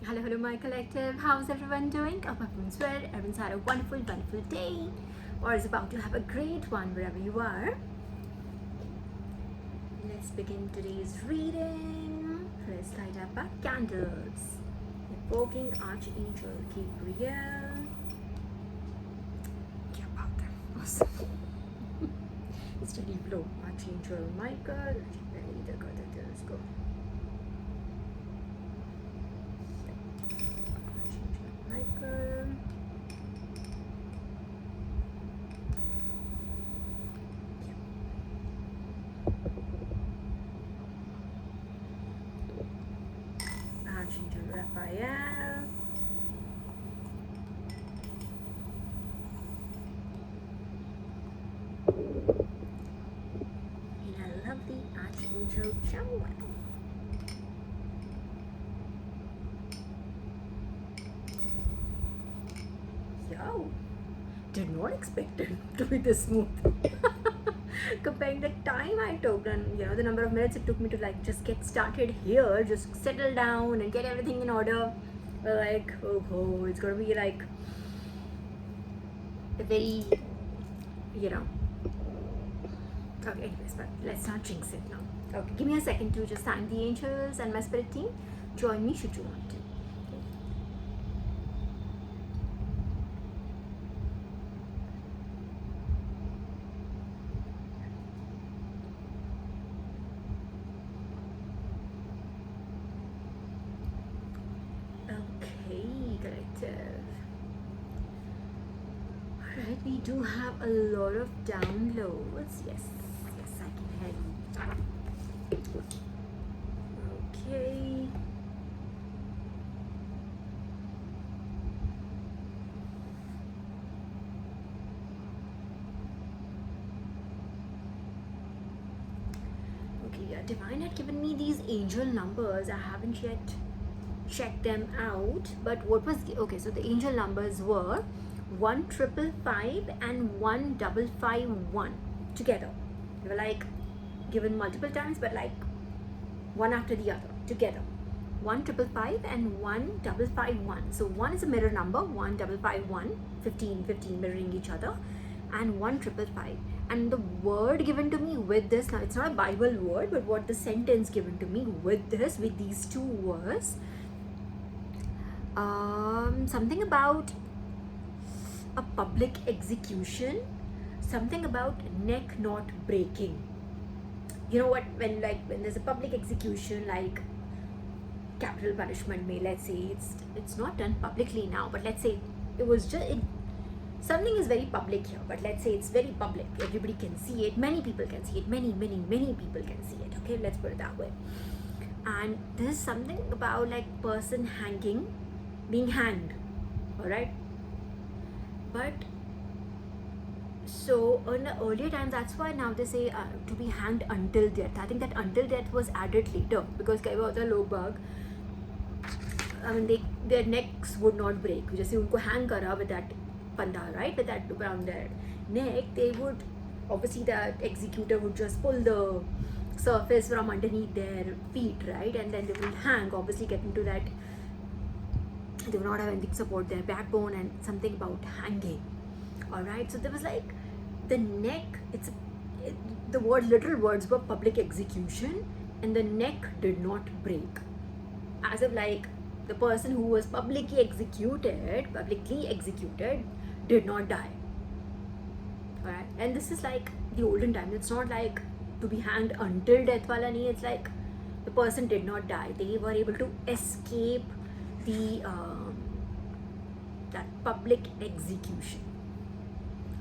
Hello, my collective. How's everyone doing? Hope everyone's well. Everyone's had a wonderful day, or is about to have a great one wherever you are. Let's begin today's reading. Let's light up our candles. Evoking Archangel Gabriel. Awesome. Steady flow. Archangel Michael. Let's go. Michael. Archangel Raphael. And I love the Archangel Joel. Yo, did not expect it to be this smooth. Comparing the time I took and the number of minutes it took me to like just get started here, just settle down and get everything in order. Like, oh, it's gonna be like a very, Okay, anyways, but let's not jinx it now. Okay, give me a second to just thank the angels and my spirit team. Join me should you want to. Alright, we do have a lot of downloads. Yes, I can hear you. Okay. Okay, yeah, Divine had given me these angel numbers. I haven't yet checked them out. But what was okay? So the angel numbers were 1,555 and 1,551 together. They were like given multiple times, but like one after the other together. 1,555 and 1,551. So one is a mirror number, 1,551, 15 mirroring each other, and 1,555. And the word given to me with this, now it's not a Bible word, but what the sentence given to me with these two was something about a public execution, something about neck not breaking. You know what, when there's a public execution, like capital punishment, let's say it's not done publicly now, but let's say it was just something is very public here, but let's say it's very public, everybody can see it, many people can see it, many people can see it. Okay, let's put it that way. And this is something about like person being hanged. All right, but so in the earlier times, that's why now they say to be hanged until death. I think that until death was added later because कई बार होता है लोग बाग, I mean their necks would not break. जैसे उनको hang करा with that panda, right, with that around their neck, they would obviously that executor would just pull the surface from underneath their feet, right, and then they will hang. Obviously, get into that. They will not have anything to support their backbone and something about hanging. All right, so there was like the neck. The literal words were public execution, and the neck did not break, as if like the person who was publicly executed did not die. All right, and this is like the olden times. It's not like to be hanged until death wala nahi. It's like the person did not die. They were able to escape the that public execution,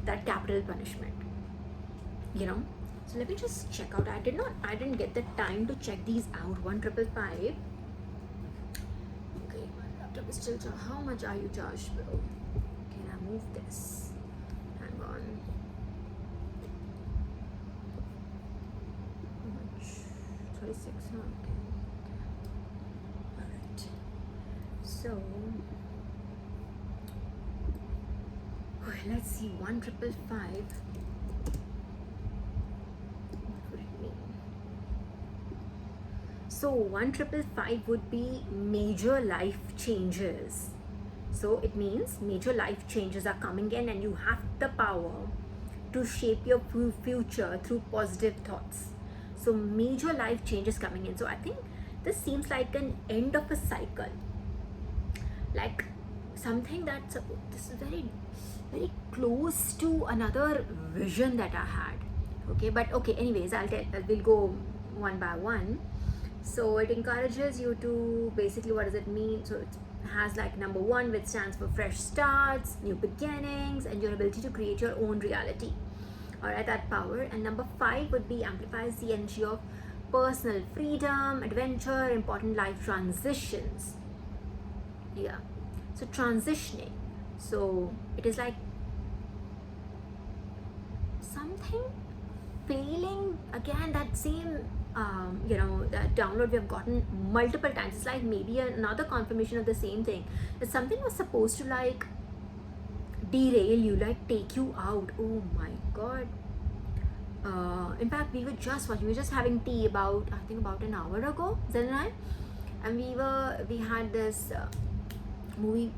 that capital punishment. So let me just check out. I didn't get the time to check these out. 1,555. Okay, my laptop is still charged. How much are you charged, bro? Can I move this? Hang on. How much? 36. No, okay. Alright. So let's see, 1,555. What would it mean? So So 1555 would be major life changes. So it means major life changes are coming in, and you have the power to shape your future through positive thoughts. So major life changes coming in. So I think this seems like an end of a cycle, like something that's this is very close to another vision that I had. Okay, but okay, anyways, we'll go one by one. So it encourages you to basically, what does it mean? So it has like number 1, which stands for fresh starts, new beginnings, and your ability to create your own reality. All right, that power. And number 5 would be amplifies the energy of personal freedom, adventure, important life transitions. Yeah, so transitioning. So it is like something failing again, that same that download we have gotten multiple times. It's like maybe another confirmation of the same thing, that something was supposed to like derail you, like take you out. Oh my god. In fact, we were just having tea about, I think, about an hour ago, Zen and I, and we had this movie,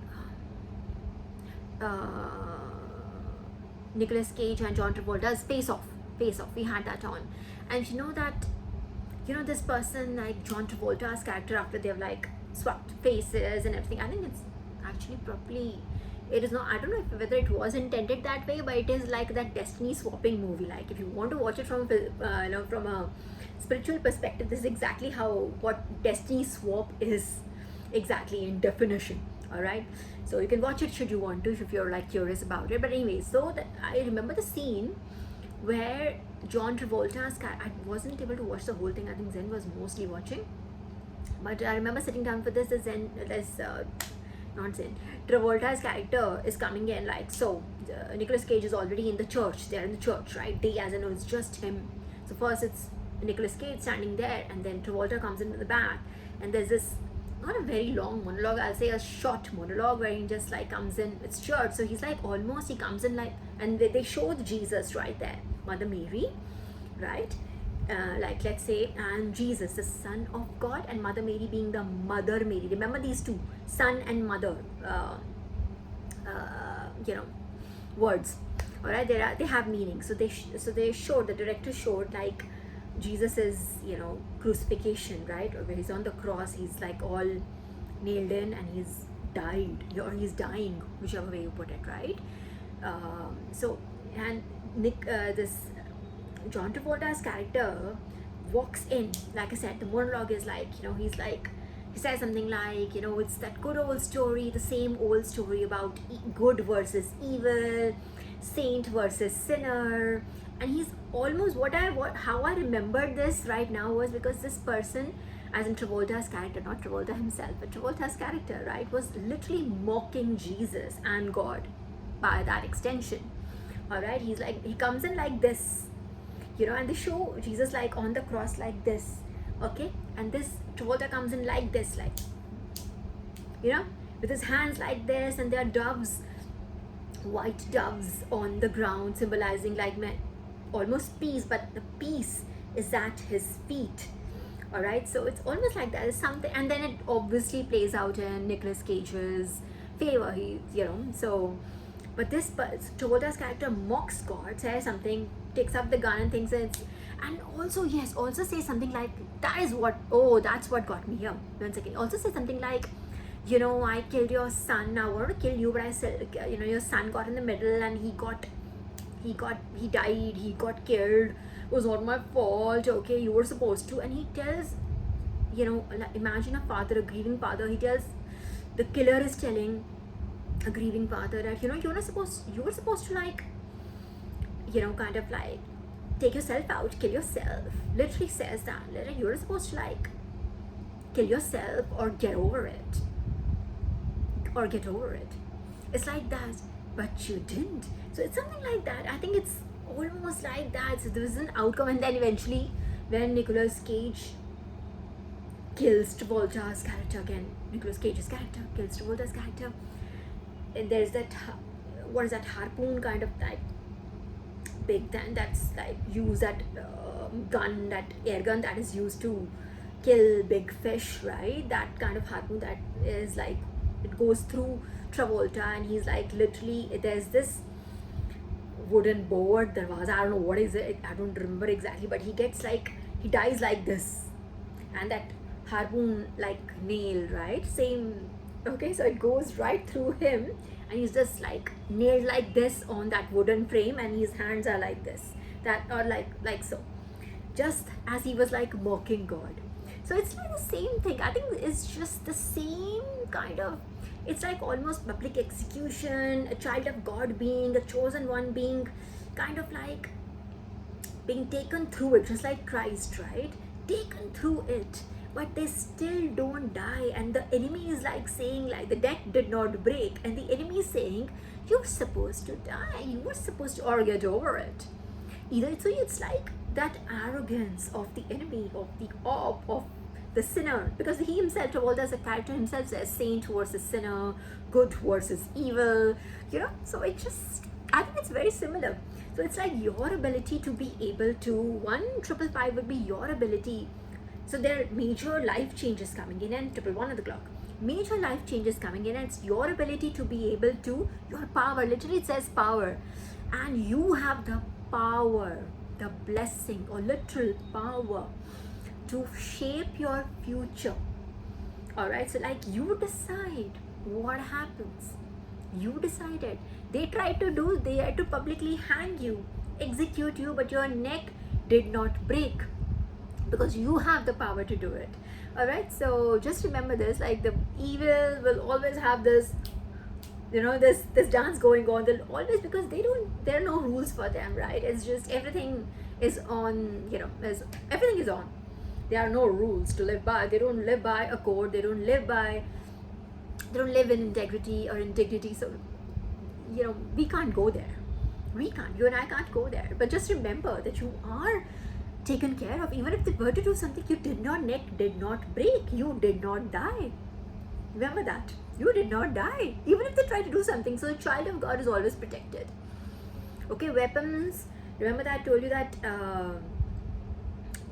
Nicolas Cage and John Travolta's Face Off. We had that on, and this person, like John Travolta's character, after they've like swapped faces and everything, I think it's actually properly, it is not, I don't know whether it was intended that way, but it is like that destiny swapping movie. Like if you want to watch it from from a spiritual perspective, this is exactly what destiny swap is exactly in definition. All right, so you can watch it should you want to, if you're like curious about it. But anyway, so that I remember the scene where John Travolta's I wasn't able to watch the whole thing. I think Zen was mostly watching, but I remember sitting down for this. Not Zen. Travolta's character is coming in, like, so Nicolas Cage is already in the church. They're in the church, right? They, as I know, it's just him. So first it's Nicolas Cage standing there, and then Travolta comes into the back, and there's this, not a very long monologue, I'll say a short monologue, where he just like comes in. It's church, so he's like almost, he comes in like, and they showed Jesus right there, Mother Mary, right? Like let's say, and Jesus, the Son of God, and Mother Mary being the Mother Mary. Remember these two, Son and Mother, words. All right, they have meaning. So they showed, the director showed like Jesus's crucifixion, right? Or where he's on the cross, he's like all nailed in, and he's died, or he's dying, whichever way you put it, right? So and this John Travolta's character walks in. Like I said, the monologue is like, he says something like, it's that good old story, the same old story about good versus evil, saint versus sinner. And he's almost, how I remembered this right now was because this person, as in Travolta's character, not Travolta himself, but Travolta's character, right, was literally mocking Jesus and God by that extension. All right, he's like, he comes in like this, and they show Jesus like on the cross like this, okay, and this Travolta comes in like this, like, with his hands like this, and there are doves, white doves on the ground, symbolizing like almost peace, but the peace is at his feet. All right, so it's almost like that is something, and then it obviously plays out in Nicolas Cage's favor. But this Travolta's character mocks God, says something, takes up the gun and thinks it's, and also says something like, that's what got me here. Once again, also says something like, I killed your son. I wanted to kill you, but I said, your son got in the middle, and he died, he got killed. It was not my fault. Okay, you were supposed to. And he tells, imagine a father, a grieving father. He tells, the killer is telling a grieving father that you were supposed to like, kind of like take yourself out, kill yourself. Literally says that. You were supposed to like kill yourself or get over it. It's like that, but you didn't. So it's something like that. I think it's almost like that. So there is an outcome, and then eventually when Nicolas Cage kills Travolta's character again, Nicolas Cage's character kills Travolta's character, and there's that, what is that, harpoon kind of like big thing that's like use that gun, that air gun that is used to kill big fish, right? That kind of harpoon that is like, it goes through Travolta, and he's like, literally, there's this wooden board, darwaza, I don't know what is it, I don't remember exactly, but he gets like, he dies like this, and that harpoon like nail, right? Same. Okay, so it goes right through him, and he's just like nailed like this on that wooden frame, and his hands are like this, that, or like so, just as he was like mocking God. So it's like the same thing. I think it's just the same kind of, it's like almost public execution, a child of God being, a chosen one being kind of like being taken through it, just like Christ, right? Taken through it, but they still don't die. And the enemy is like saying, like, the deck did not break, and the enemy is saying, you're supposed to die, you were supposed to, or get over it. Either, so it's like that arrogance of the enemy, of the of the sinner, because he himself, Travolta as a character himself, says saint versus sinner, good versus evil, you know. So it just, I think it's very similar. So it's like your ability to be able to, 1,555 would be your ability. So there are major life changes coming in, and 111 on the clock, major life changes coming in, and it's your ability to be able to, your power, literally it says power, and you have the power, the blessing or literal power to shape your future. All right, so like, you decide what happens. You decided. They tried to publicly hang you, execute you, but your neck did not break, because you have the power to do it. All right, so just remember this, like, the evil will always have this, you know, this dance going on. They'll always, because there are no rules for them, right? It's just everything is on, you know, everything is on. There are no rules to live by. They don't live by a code. They don't live in integrity or indignity. So, you know, we can't go there. You and I can't go there. But just remember that you are taken care of. Even if they were to do something, neck did not break. You did not die. Remember that. You did not die. Even if they try to do something. So the child of God is always protected. Okay, weapons. Remember that I told you that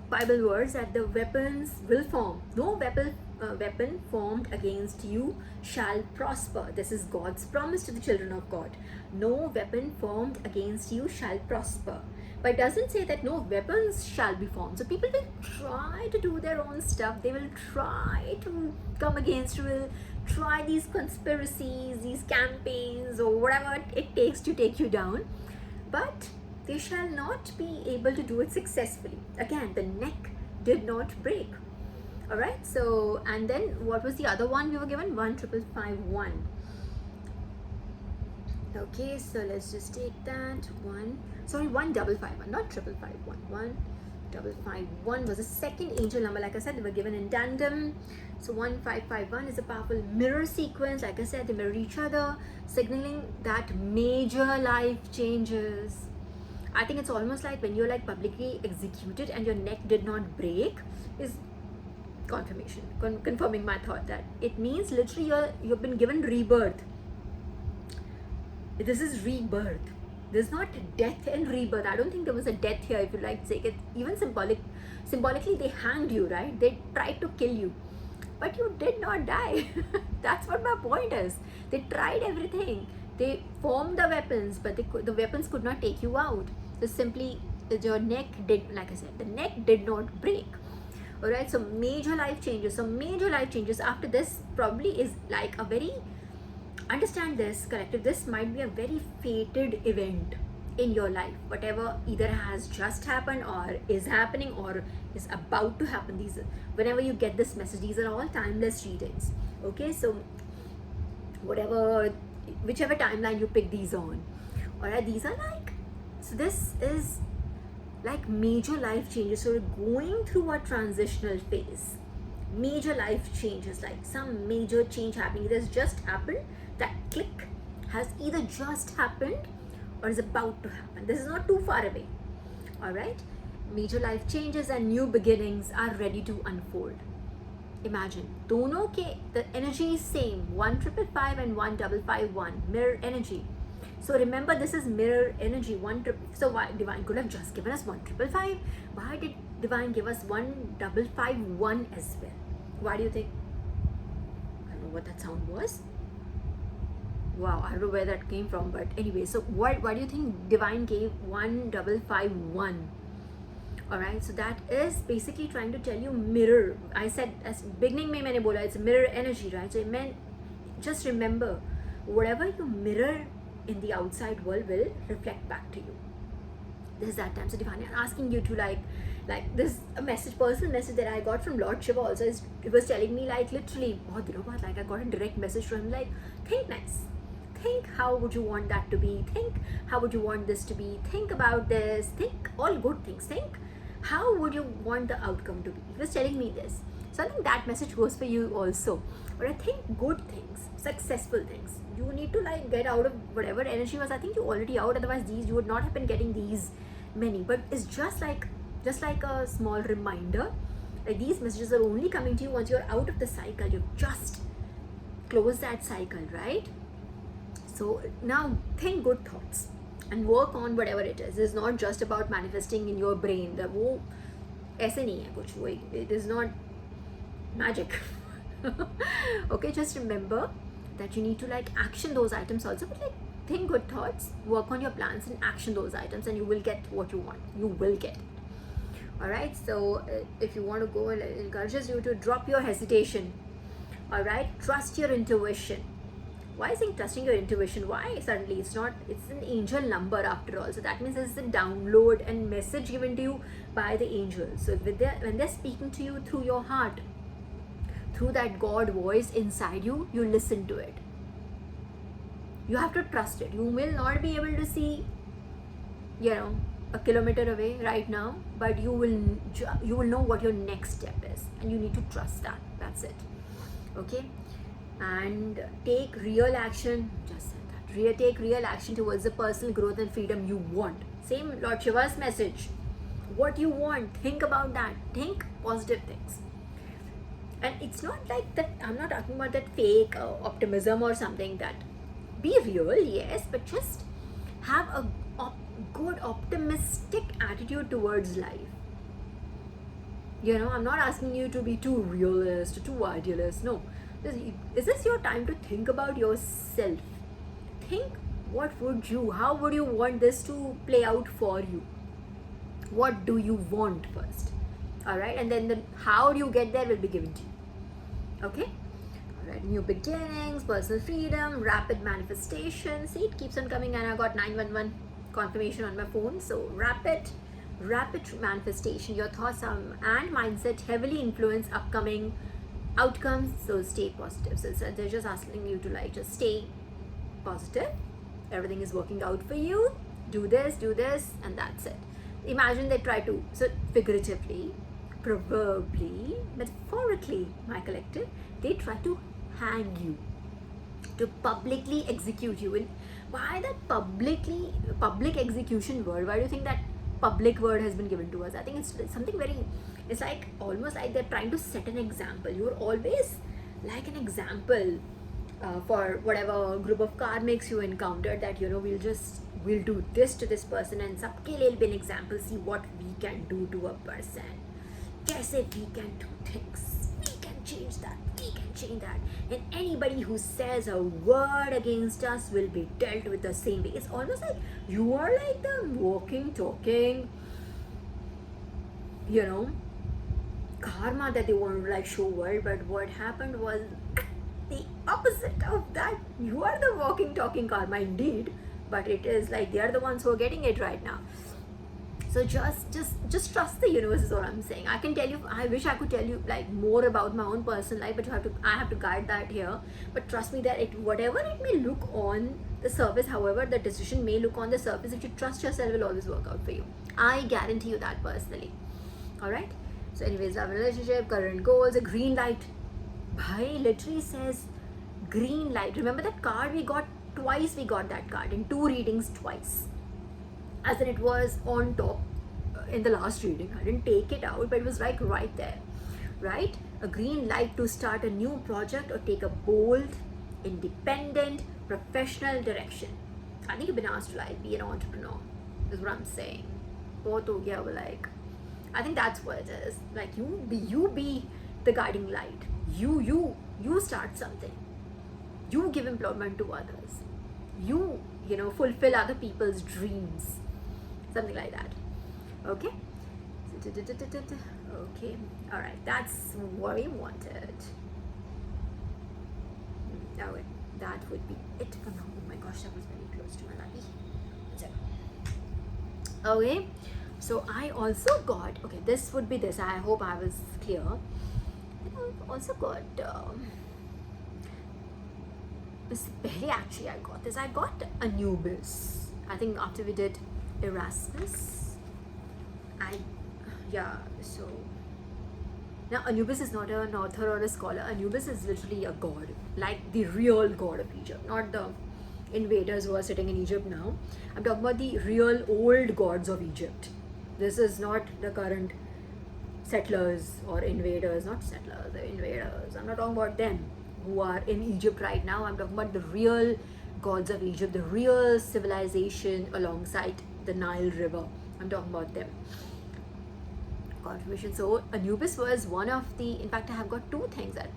Bible words, that the weapons will form. No weapon formed against you shall prosper. This is God's promise to the children of God. No weapon formed against you shall prosper. But it doesn't say that no weapons shall be formed. So people will try to do their own stuff. They will try to come against you, will try these conspiracies, these campaigns, or whatever it takes to take you down. But they shall not be able to do it successfully. Again, the neck did not break. All right. So, and then what was the other one we were given? 1,551. Okay, so let's just take that 1,551, not 555. 1,551 was the second angel number. Like I said, they were given in tandem. So 1,551 is a powerful mirror sequence. Like I said, they mirror each other, signaling that major life changes. I think it's almost like when you're like publicly executed and your neck did not break, is confirmation, confirming my thought that it means literally you've been given rebirth. This is rebirth. There's not death and rebirth. I don't think there was a death here, if you like to take it. Even symbolically, they hanged you, right? They tried to kill you, but you did not die. That's what my point is. They tried everything. They formed the weapons, but the weapons could not take you out. So simply, your neck did, like I said, the neck did not break. All right. So major life changes. So major life changes after this probably is like a very, understand this, collective, this might be a very fated event in your life. Whatever either has just happened or is happening or is about to happen. These, whenever you get this message, these are all timeless readings. Okay, so whichever timeline you pick these on. All right, these are like, so this is like major life changes. So we're going through a transitional phase. Major life changes, like some major change happening. It has just happened. That click has either just happened or is about to happen. This is not too far away. All right, major life changes and new beginnings are ready to unfold. Imagine, dono ke, the energy is same, 1,555 and 1,551, mirror energy. So remember, this is mirror energy. So why divine could have just given us 1,555? Why did Divine gave us 1551 as well. Why do you think? I don't know what that sound was. Wow, I don't know where that came from, but anyway, so why do you think Divine gave 1551? Alright, so that is basically trying to tell you mirror. I said as beginning mein maine bola, it's a mirror energy, right? So it meant, just remember, whatever you mirror in the outside world will reflect back to you. This is that time. So Divine is asking you to like this a message, personal message that I got from Lord Shiva also is, it was telling me like literally, like I got a direct message from him like, think nice. Think how would you want that to be? Think how would you want this to be? Think about this. Think all good things. Think how would you want the outcome to be? He was telling me this. So I think that message goes for you also. But I think good things, successful things, you need to like get out of whatever energy was. I think you're already out. Otherwise, you would not have been getting these many. But it's just like a small reminder. Like these messages are only coming to you once you're out of the cycle. You've just closed that cycle, right? So now think good thoughts and work on whatever it is. It's not just about manifesting in your brain. वो ऐसे नहीं है कुछ वो. It is not magic. Okay, just remember that you need to like action those items also. But like think good thoughts, work on your plans and action those items, and you will get what you want. You will get it. Alright, so if you want to go, it encourages you to drop your hesitation. Alright, trust your intuition. Why is it trusting your intuition? Why suddenly? It's an angel number after all. So that means it's a download and message given to you by the angels. So when they're speaking to you through your heart, through that God voice inside you, you listen to it. You have to trust it. You will not be able to see, a kilometer away right now, but you will know what your next step is, and you need to trust that. That's it. Okay. And take real action. Just said that. Take real action towards the personal growth and freedom you want. Same Lord Shiva's message. What you want, think about that. Think positive things. And it's not like that. I'm not talking about that fake optimism or something. That be real, yes, but just have a good optimistic attitude towards life. I'm not asking you to be too realist, too idealist. No. Is this your time to think about yourself? Think how would you want this to play out for you? What do you want first? Alright, and then how do you get there will be given to you. Okay? Alright, new beginnings, personal freedom, rapid manifestation. See, it keeps on coming, and I got 911 confirmation on my phone. So rapid manifestation. Your thoughts and mindset heavily influence upcoming outcomes, so stay positive. So they're just asking you to like just stay positive. Everything is working out for you. Do this, and that's it. Imagine they try to, so figuratively, proverbially, metaphorically, my collective, they try to hang you, to publicly execute you. And why that public execution word? Why do you think that public word has been given to us? I think it's something very, it's like almost like they're trying to set an example. You're always like an example for whatever group of karmics you encountered, that we'll do this to this person, and sabke liye will be an example. See what we can do to a person, kaise we can do things, we can change that, and anybody who says a word against us will be dealt with the same way. It's almost like you are like the walking, talking, karma that they want to like show world. But what happened was the opposite of that. You are the walking, talking karma indeed, but it is like they are the ones who are getting it right now. So just trust the universe is what I'm saying. I can tell you, I wish I could tell you like more about my own personal life, but I have to guide that here. But trust me that whatever it may look on the surface, however the decision may look on the surface, if you trust yourself, it will always work out for you. I guarantee you that personally. Alright? So anyways, love, relationship, current goals, a green light. Bhai literally says green light. Remember that card we got twice? We got that card in 2 readings twice. As in it was on top in the last reading. I didn't take it out, but it was like right there. Right? A green light to start a new project or take a bold, independent, professional direction. I think you've been asked to like be an entrepreneur. Is what I'm saying. बहुत हो गया वो like I think that's what it is. Like you be the guiding light. You start something. You give employment to others. You fulfill other people's dreams. Something like that. Okay. Okay. All right. That's what we wanted. Okay. That would be it for now. Oh my gosh, that was very close to my lucky. Okay. So I also got, okay, this would be this. I hope I was clear. I've also got this belly. Actually, I got this. I got Anubis. I think after we did Erasmus, so now Anubis is not an author or a scholar. Anubis is literally a god, like the real god of Egypt, not the invaders who are sitting in Egypt now. I'm talking about the real old gods of Egypt. This is not the current settlers or invaders, not settlers, the invaders. I'm not talking about them who are in Egypt right now. I'm talking about the real gods of Egypt, the real civilization alongside the Nile River. I'm talking about them. Confirmation. So Anubis was one of the, in fact I have got two things that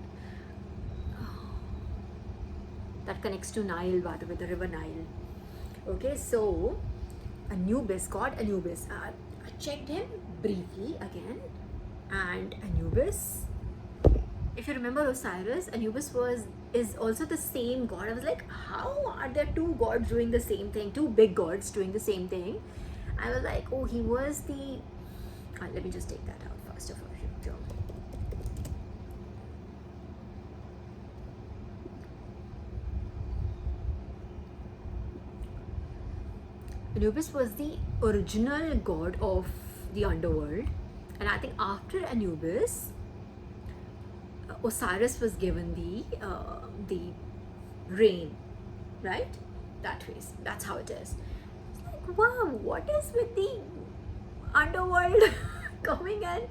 connects to Nile, by the way, the river Nile. Okay, so Anubis, god Anubis. I checked him briefly again, and Anubis, if you remember Osiris, Anubis is also the same god. I was like, how are there two gods doing the same thing, two big gods doing the same thing? I was like, oh, he was the, let me just take that out first of all. Anubis was the original god of the underworld, and I think after Anubis, Osiris was given the reign, right? That way, that's how it is. It's like, wow, what is with the underworld coming in?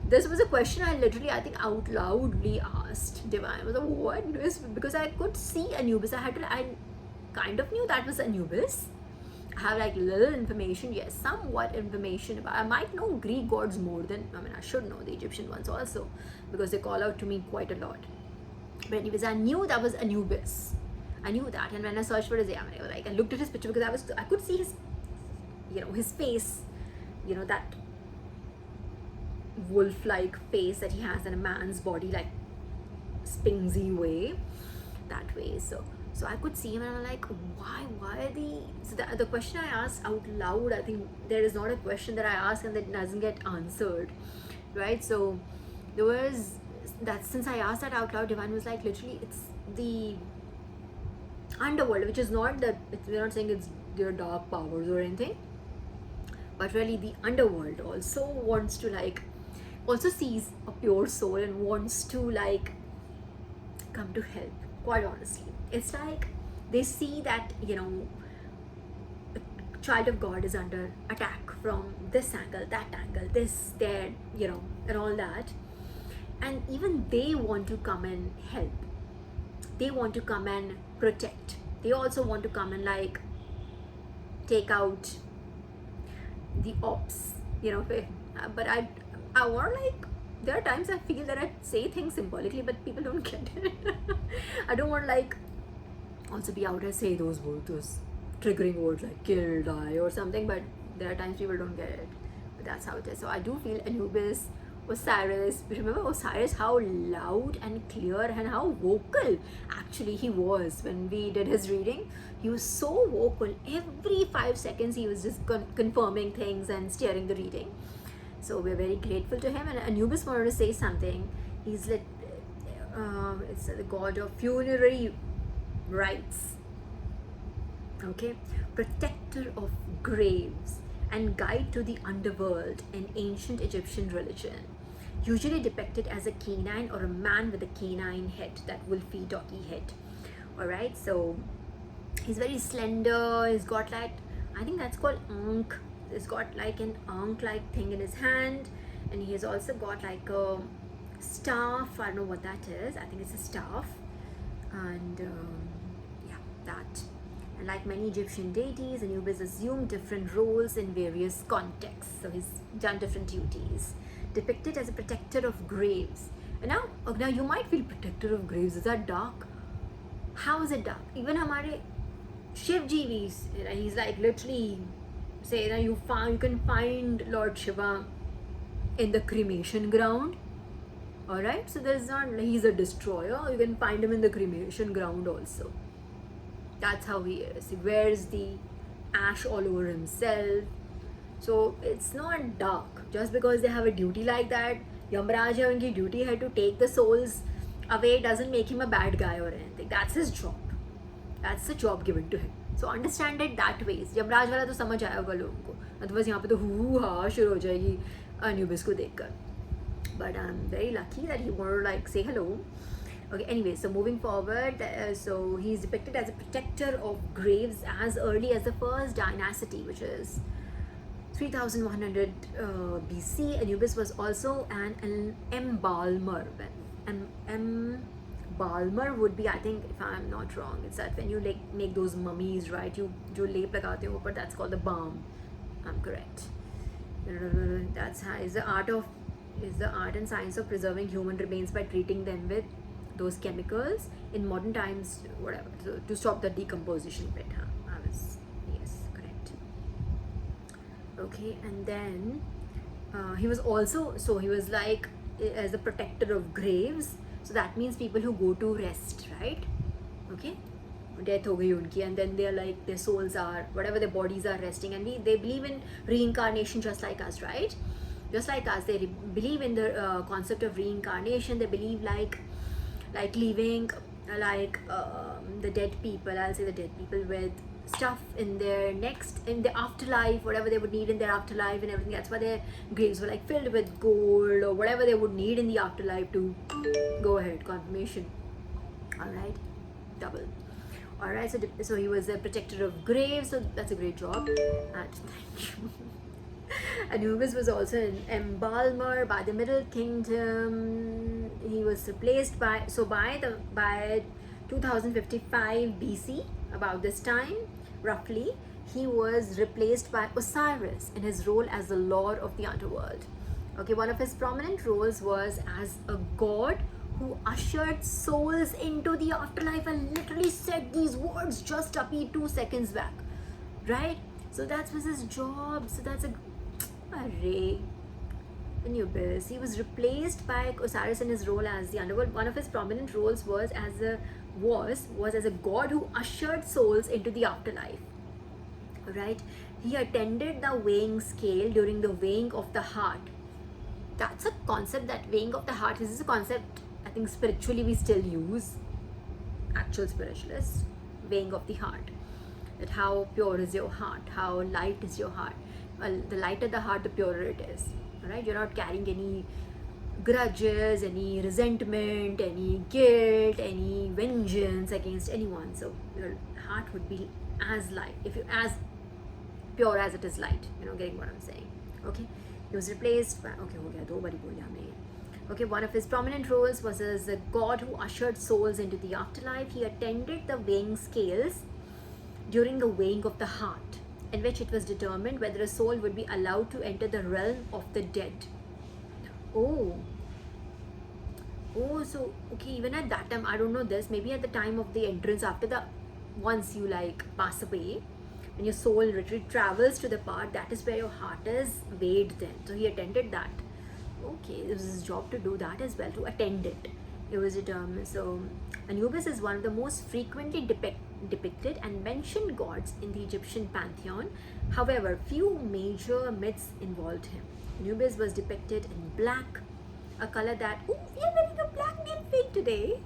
This was a question I literally, I think, out loudly asked Divine. I was like, what is, because I could see Anubis. I kind of knew that was Anubis. I have like little information, yes, somewhat information about, I might know Greek gods more than, I should know the Egyptian ones also, because they call out to me quite a lot. But anyways, I knew that was Anubis. I knew that, and when I searched for his name, I looked at his picture because I could see his, his face, that wolf-like face that he has in a man's body, like Spingsy way, that way. So I could see him, and I'm like, why are so the question I asked out loud, I think there is not a question that I ask and that doesn't get answered, right? So there was that, since I asked that out loud, Divine was like, literally, it's the underworld, which is not that, we're not saying it's their dark powers or anything, but really the underworld also wants to also sees a pure soul and wants to come to help, quite honestly. It's like they see that a child of God is under attack from this angle, that angle, this, there, and all that, and even they want to come and help. They want to come and protect. They also want to come and take out the ops, but I want there are times I feel that I say things symbolically, but people don't get it. I don't want also be out and say those words, those triggering words like kill, die or something, but there are times people don't get it. But that's how it is. So I do feel Anubis, Osiris, remember Osiris, how loud and clear and how vocal actually he was when we did his reading. He was so vocal. Every 5 seconds he was just confirming things and steering the reading. So we're very grateful to him. And Anubis wanted to say something. He's it's the god of funerary rites, okay, protector of graves and guide to the underworld in ancient Egyptian religion, usually depicted as a canine or a man with a canine head, that wolfy doggy head. All right, so he's very slender. He's got I think that's called ankh. He's got an ankh-like thing in his hand, and he has also got a staff. I don't know what that is. I think it's a staff, and yeah, that. And like many Egyptian deities, Anubis assumed different roles in various contexts. So he's done different duties. Depicted as a protector of graves. And now you might feel protector of graves. Is that dark? How is it dark? Even Hamare Shiv Ji, he's like literally say that you can find Lord Shiva in the cremation ground. Alright, so there's not, he's a destroyer, you can find him in the cremation ground also. That's how he is. He wears the ash all over himself. So it's not dark. Just because they have a duty like that, Yamraj and his duty had to take the souls away, doesn't make him a bad guy or anything. That's his job. That's the job given to him. So understand it that way. Yamraj वाला तो समझ आया होगा लोगों को. Otherwise यहाँ पे तो हू हा शुरू हो जाएगी Anubis को देखकर. But I'm very lucky that he wanted to like say hello. Okay, anyway, so moving forward, so he's depicted as a protector of graves as early as the first dynasty, which is 3100 BC. Anubis was also an embalmer. Embalmer would be, I think, if I'm not wrong, it's that when you like make those mummies, right? You jo lep lagate ho, but that's called the balm. I'm correct. That's how is the art and science of preserving human remains by treating them with those chemicals in modern times, whatever, so to stop the decomposition bit. Yes, correct. Okay, and then he was also, so he was like as the protector of graves. So that means people who go to rest, right? Okay, death ho gayi unki, and then they're like, their souls are, whatever, their bodies are resting, and they believe in reincarnation just like us, right? Just like us, they believe in the concept of reincarnation. They believe like leaving the dead people, I'll say the dead people, with stuff in their afterlife, whatever they would need in their afterlife and everything. That's why their graves were like filled with gold or whatever they would need in the afterlife to go ahead, confirmation. Alright, double. Alright, so he was a protector of graves, so that's a great job. And thank you. Anubis was also an embalmer. By the Middle Kingdom, he was replaced by 2055 BC, about this time roughly, he was replaced by Osiris in his role as the lord of the underworld. Okay, one of his prominent roles was as a god who ushered souls into the afterlife. And literally said these words just up 2 seconds back, right? So that was his job. So that's a array. Anubis, he was replaced by Osiris in his role as the underworld. One of his prominent roles was as a god who ushered souls into the afterlife. Right? He attended the weighing scale during the weighing of the heart. That's a concept, that weighing of the heart. This is a concept I think spiritually we still use. Actual spiritualists, weighing of the heart. That how pure is your heart? How light is your heart? The lighter the heart, the purer it is. Alright, you're not carrying any grudges, any resentment, any guilt, any vengeance against anyone. So your heart would be as light, if you as pure as it is light. Getting what I'm saying? Okay, he was replaced by Okay, one of his prominent roles was as a god who ushered souls into the afterlife. He attended the weighing scales during the weighing of the heart, in which it was determined whether a soul would be allowed to enter the realm of the dead. So okay, even at that time, I don't know this, maybe at the time of the entrance, once you like pass away, when your soul literally travels to the part, that is where your heart is weighed then. So he attended that. Okay, it was his job to do that as well, to attend it. It was determined. So Anubis is one of the most frequently depicted and mentioned gods in the Egyptian pantheon. However, few major myths involved him. Anubis was depicted in black, a color that, we are wearing a black name fade today.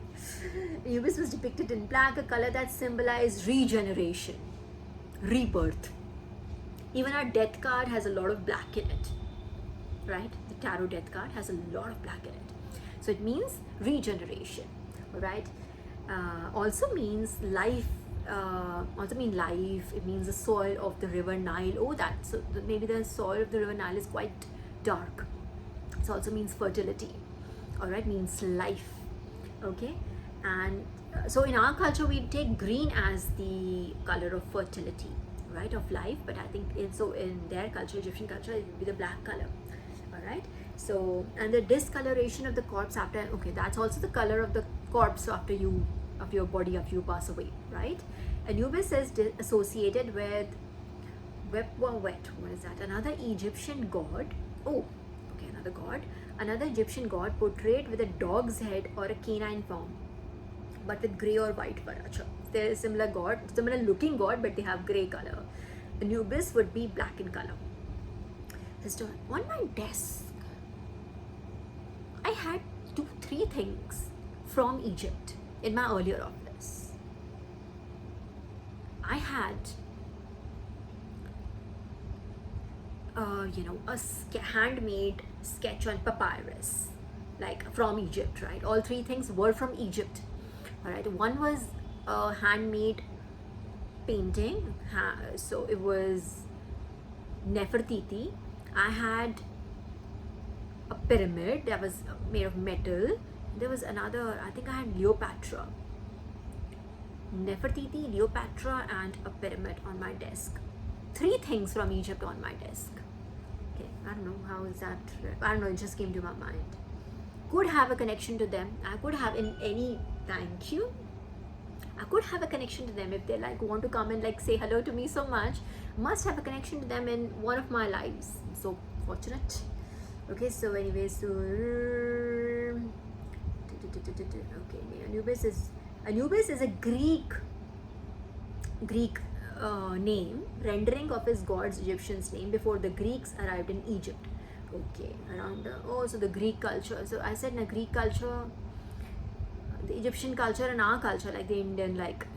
Anubis was depicted in black, a color that symbolized regeneration, rebirth. Even our death card has a lot of black in it, right? The tarot death card has a lot of black in it. So it means regeneration, right? Also means life. It means the soil of the river Nile. Maybe the soil of the river Nile is quite dark. It also means fertility. Alright, means life. Okay, and so in our culture we take green as the color of fertility, right, of life, but I think in their culture, Egyptian culture, it would be the black color. All right. So, and the discoloration of the corpse after, okay, that's also the color of the corpse after your body after you pass away, right? Anubis is associated with what is that? Another Egyptian god. Oh, okay, another Egyptian god portrayed with a dog's head or a canine form, but with grey or white fur. They're similar looking god, but they have grey color. Anubis would be black in color. Sister, on my desk, I had 3 things from Egypt in my earlier office. I had a handmade sketch on papyrus, like from Egypt, right? All 3 things were from Egypt. All right. One was a handmade painting, so it was Nefertiti. I had a pyramid that was made of metal. There was another, I think I had Cleopatra. Nefertiti, Cleopatra, and a pyramid on my desk. 3 things from Egypt on my desk. Okay, I don't know how is that. I don't know, it just came to my mind. Could have a connection to them. I could have thank you. I could have a connection to them if they like want to come and like say hello to me so much. Must have a connection to them in one of my lives. I'm so fortunate. Okay, so anyways, so okay, Anubis is a Greek name, rendering of his god's Egyptian's name before the Greeks arrived in Egypt. Okay, so the Greek culture. So I said in a Greek culture, the Egyptian culture and our culture, like the Indian, like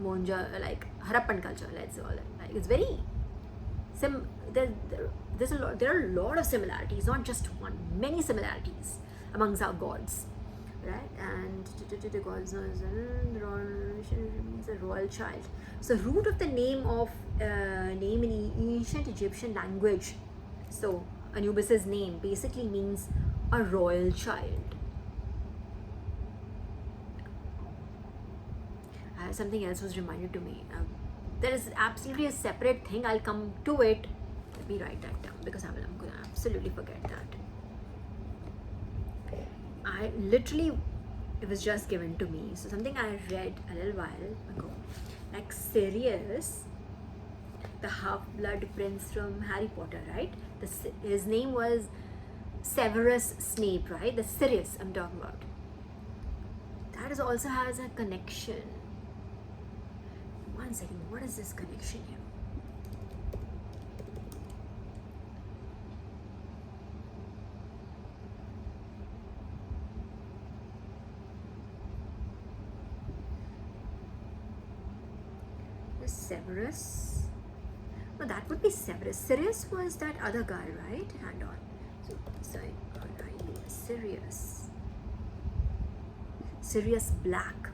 Monja, like Harappan culture, let's say, like it's very there are a lot of similarities, not just one, many similarities amongst our gods, right? And the gods is a royal child. So root of the name in ancient Egyptian language, so Anubis's name basically means a royal child. Something else was reminded to me. There is absolutely a separate thing. I'll come to it. Let me write that down because I'm going to absolutely forget that. I literally, it was just given to me. So something I read a little while ago. Like Sirius, the half-blood prince from Harry Potter, right? His name was Severus Snape, right? The Sirius I'm talking about. That also has a connection. One second, what is this connection here? This Severus. No, that would be Severus. Sirius was that other guy, right? Hang on. So, sorry, Sirius Black.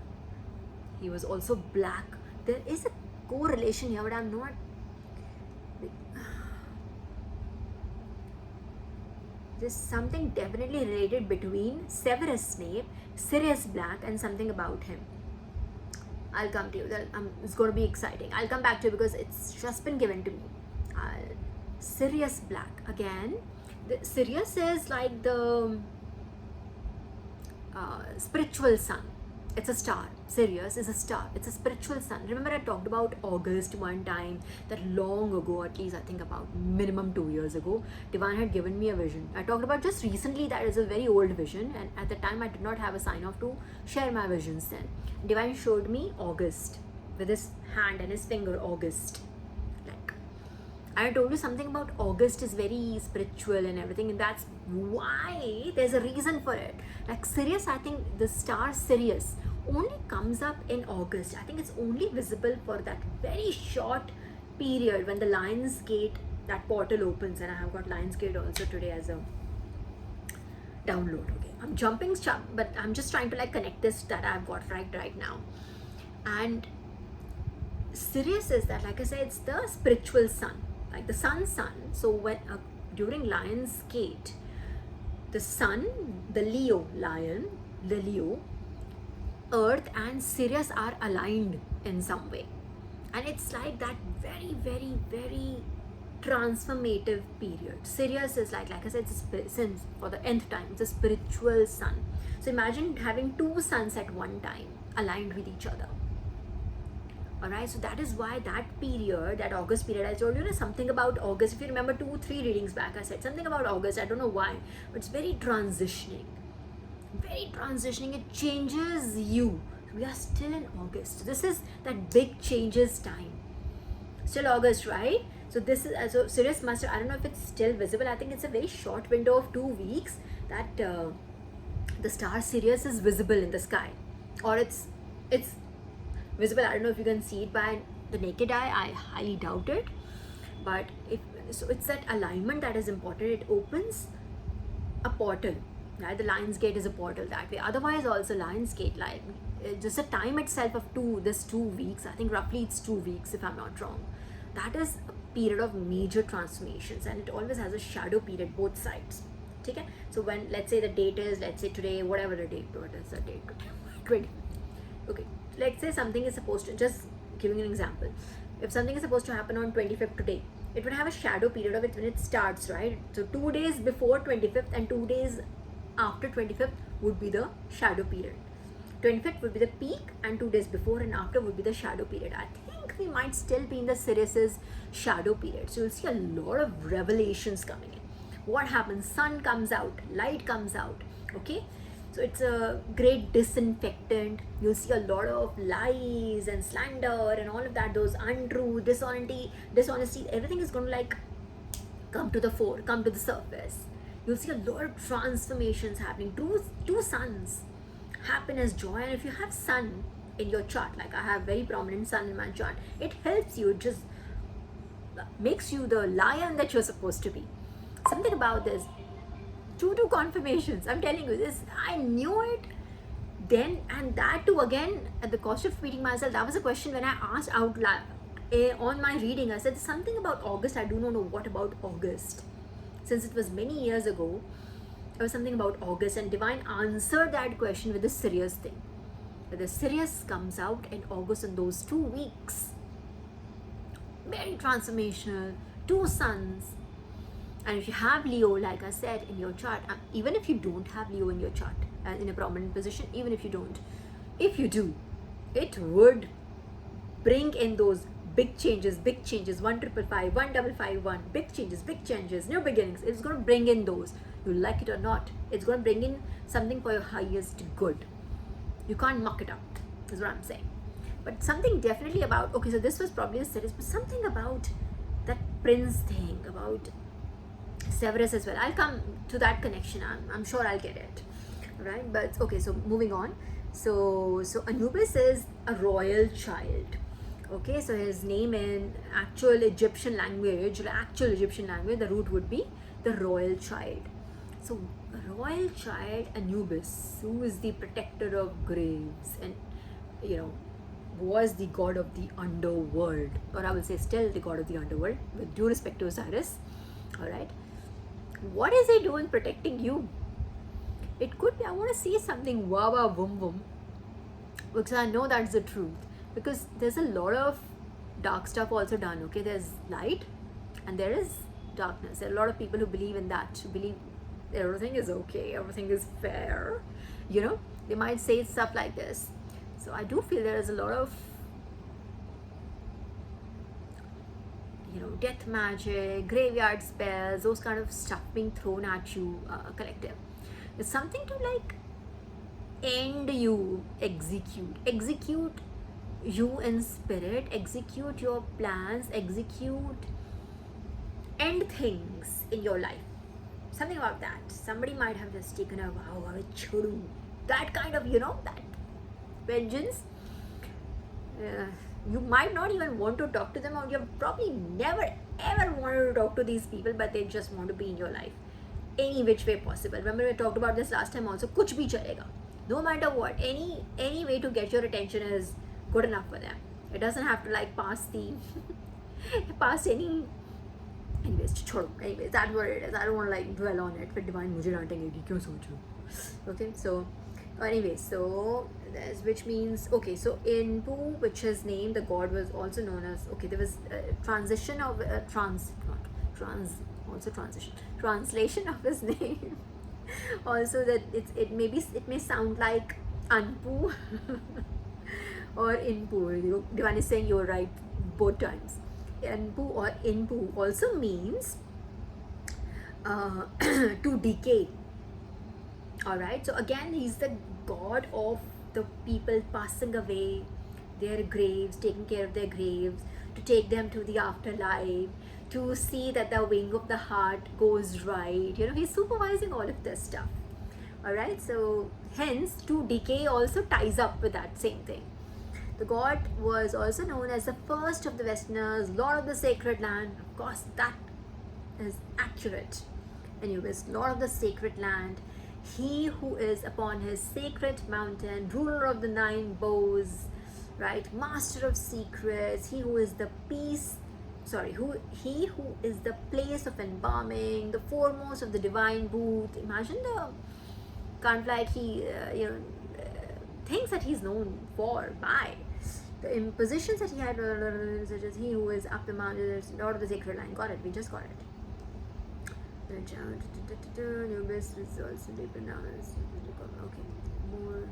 He was also black. There is a correlation here, but I'm not. There's something definitely related between Severus Snape, Sirius Black, and something about him. I'll come to you. It's going to be exciting. I'll come back to you because it's just been given to me. Sirius Black again. Sirius is like the spiritual sun. It's a star. Sirius is a star. It's a spiritual sun. Remember I talked about August one time, that long ago, at least I think about minimum 2 years ago. Divine had given me a vision. I talked about just recently that is a very old vision, and at the time I did not have a sign off to share my visions then. Divine showed me August with his hand and his finger, August. Like, I told you something about August is very spiritual and everything, and that's why there's a reason for it. Like Sirius, I think the star Sirius only comes up in August. I think it's only visible for that very short period when the Lion's Gate, that portal opens, and I have got Lion's Gate also today as a download. Okay, I'm jumping stuff, but I'm just trying to like connect this that I've got right now. And Sirius is that, like I said, it's the spiritual sun, like the sun. So when during Lion's Gate, the sun, the Leo lion, the Leo Earth and Sirius are aligned in some way, and it's like that very, very, very transformative period. Sirius is like I said, since for the nth time, it's a spiritual sun. So imagine having two suns at one time aligned with each other. Alright, so that is why that period, that August period, I told you something about August. If you remember 2-3 readings back, I said something about August. I don't know why, but it's very transitioning. Very transitioning. It changes you. We are still in August. This is that big changes time. Still August, right? So this is so Sirius must have, I don't know if it's still visible. I think it's a very short window of 2 weeks that the star Sirius is visible in the sky, or it's visible. I don't know if you can see it by the naked eye. I highly doubt it. But so it's that alignment that is important. It opens a portal. Right? The Lion's Gate is a portal that way. Otherwise, also Lion's Gate, like just the time itself of 2 weeks. I think roughly it's 2 weeks if I'm not wrong. That is a period of major transformations, and it always has a shadow period both sides. Okay? So when, let's say the date is, let's say today, whatever the date, what is the date? 20. Okay. Let's say something is supposed to, just giving an example, if something is supposed to happen on 25th today, it would have a shadow period of it when it starts, right? So 2 days before 25th and 2 days after 25th would be the shadow period. 25th would be the peak, and 2 days before and after would be the shadow period. I think we might still be in the Sirius's shadow period. So you'll see a lot of revelations coming in. What happens? Sun comes out, light comes out, okay? So it's a great disinfectant. You'll see a lot of lies and slander and all of that, those untruth, dishonesty, everything is going to like come to the fore, come to the surface. You'll see a lot of transformations happening. Two suns, happiness, joy. And if you have sun in your chart, like I have very prominent sun in my chart, it helps you, it just makes you the lion that you're supposed to be. Something about this. Two confirmations. I'm telling you this. I knew it then, and that too again at the cost of repeating myself. That was a question when I asked out loud on my reading. I said something about August. I do not know what about August. Since it was many years ago, there was something about August, and Divine answered that question with the Sirius thing. But the Sirius comes out in August in those 2 weeks. Very transformational. 2 suns. And if you have Leo, like I said, in your chart, even if you don't have Leo in your chart in a prominent position, even if you don't, if you do, it would bring in those big changes, 1555, 1551, big changes, new beginnings. It's going to bring in those. You like it or not, it's going to bring in something for your highest good. You can't muck it up, is what I'm saying. But something definitely about, okay, so this was probably a series, but something about that prince thing, about Severus as well. I'll come to that connection. I'm sure I'll get it, right? But okay, so moving on. So Anubis is a royal child. Okay, so his name in actual Egyptian language, the root would be the royal child. So royal child Anubis, who is the protector of graves, and was the god of the underworld, or I will say still the god of the underworld, with due respect to Osiris. All right. What is he doing protecting you? It could be, I want to see something wah boom boom, because I know that's the truth, because there's a lot of dark stuff also done. Okay, there's light and there is darkness. There are a lot of people who believe in that, who believe everything is okay, everything is fair. They might say stuff like this. So I do feel there is a lot of death magic, graveyard spells, those kind of stuff being thrown at you, collective. It's something to like end you, execute you in spirit, execute your plans, end things in your life. Something about that. Somebody might have just taken a vow, that kind of, that vengeance. You might not even want to talk to them, or you've probably never ever wanted to talk to these people, but they just want to be in your life any which way possible. Remember, we talked about this last time also. Kuch bhi chalega, no matter what, any way to get your attention is good enough for them. It doesn't have to like pass any. Anyways, that's what it is. I don't want to like dwell on it. But Divine, mujhe daantenge kyun soch rahe ho? Okay, so Anyway, so there's, which means, okay, so Inpu, which his name, the god was also known as, okay, there was a transition of also transition translation of his name. Also that it may sound like Anpu or Inpu. Divan is saying you're right both times. Anpu or Inpu also means to decay. All right, so again, he's the god of the people passing away, their graves, taking care of their graves, to take them to the afterlife, to see that the wing of the heart goes right. He's supervising all of this stuff. All right, so hence to decay also ties up with that same thing. The god was also known as the first of the Westerners, Lord of the Sacred Land. Of course, that is accurate. Anyways, Lord of the Sacred Land, he who is upon his sacred mountain, ruler of the 9 bows, right? Master of secrets, he who is the peace, he who is the place of embalming, the foremost of the divine booth. Imagine the kind of like things that he's known for by the impositions that he had, such as he who is up the mountain, Lord of the Sacred Land. Got it, we just got it. Anubis is also pronounced. Okay, more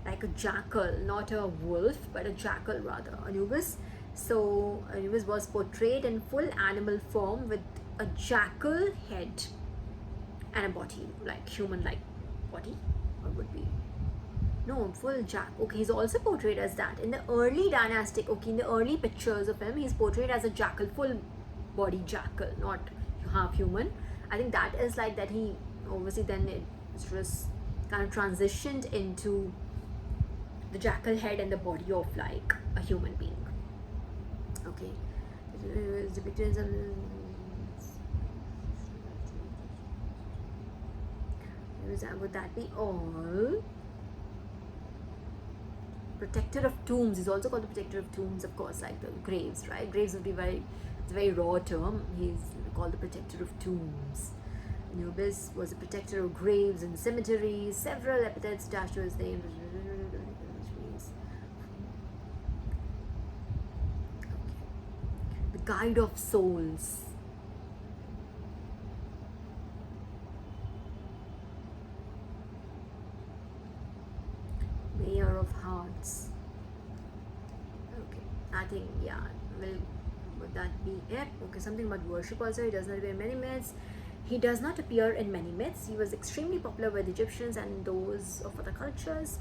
like a jackal, not a wolf, but a jackal rather. Anubis. So Anubis was portrayed in full animal form with a jackal head and a body, like human-like body, or would be. No, full jack. Okay, he's also portrayed as that. In the early dynastic, okay, in the early pictures of him, he's portrayed as a jackal, full body jackal, not half human. I think that is like that he, obviously then it just kind of transitioned into the jackal head and the body of like a human being. Okay. It's depicted in would that be all? Protector of tombs. He's also called the protector of tombs, of course, like the graves, right? Graves would be it's a very raw term. He's called the protector of tombs. Anubis was a protector of graves and cemeteries. Several epithets attached to his name. The guide of souls. Mayor of hearts. Okay, I think, yeah, would that be it? Okay, something about worship also. He does not appear in many myths. He does not appear in many myths. He was extremely popular with Egyptians and those of other cultures.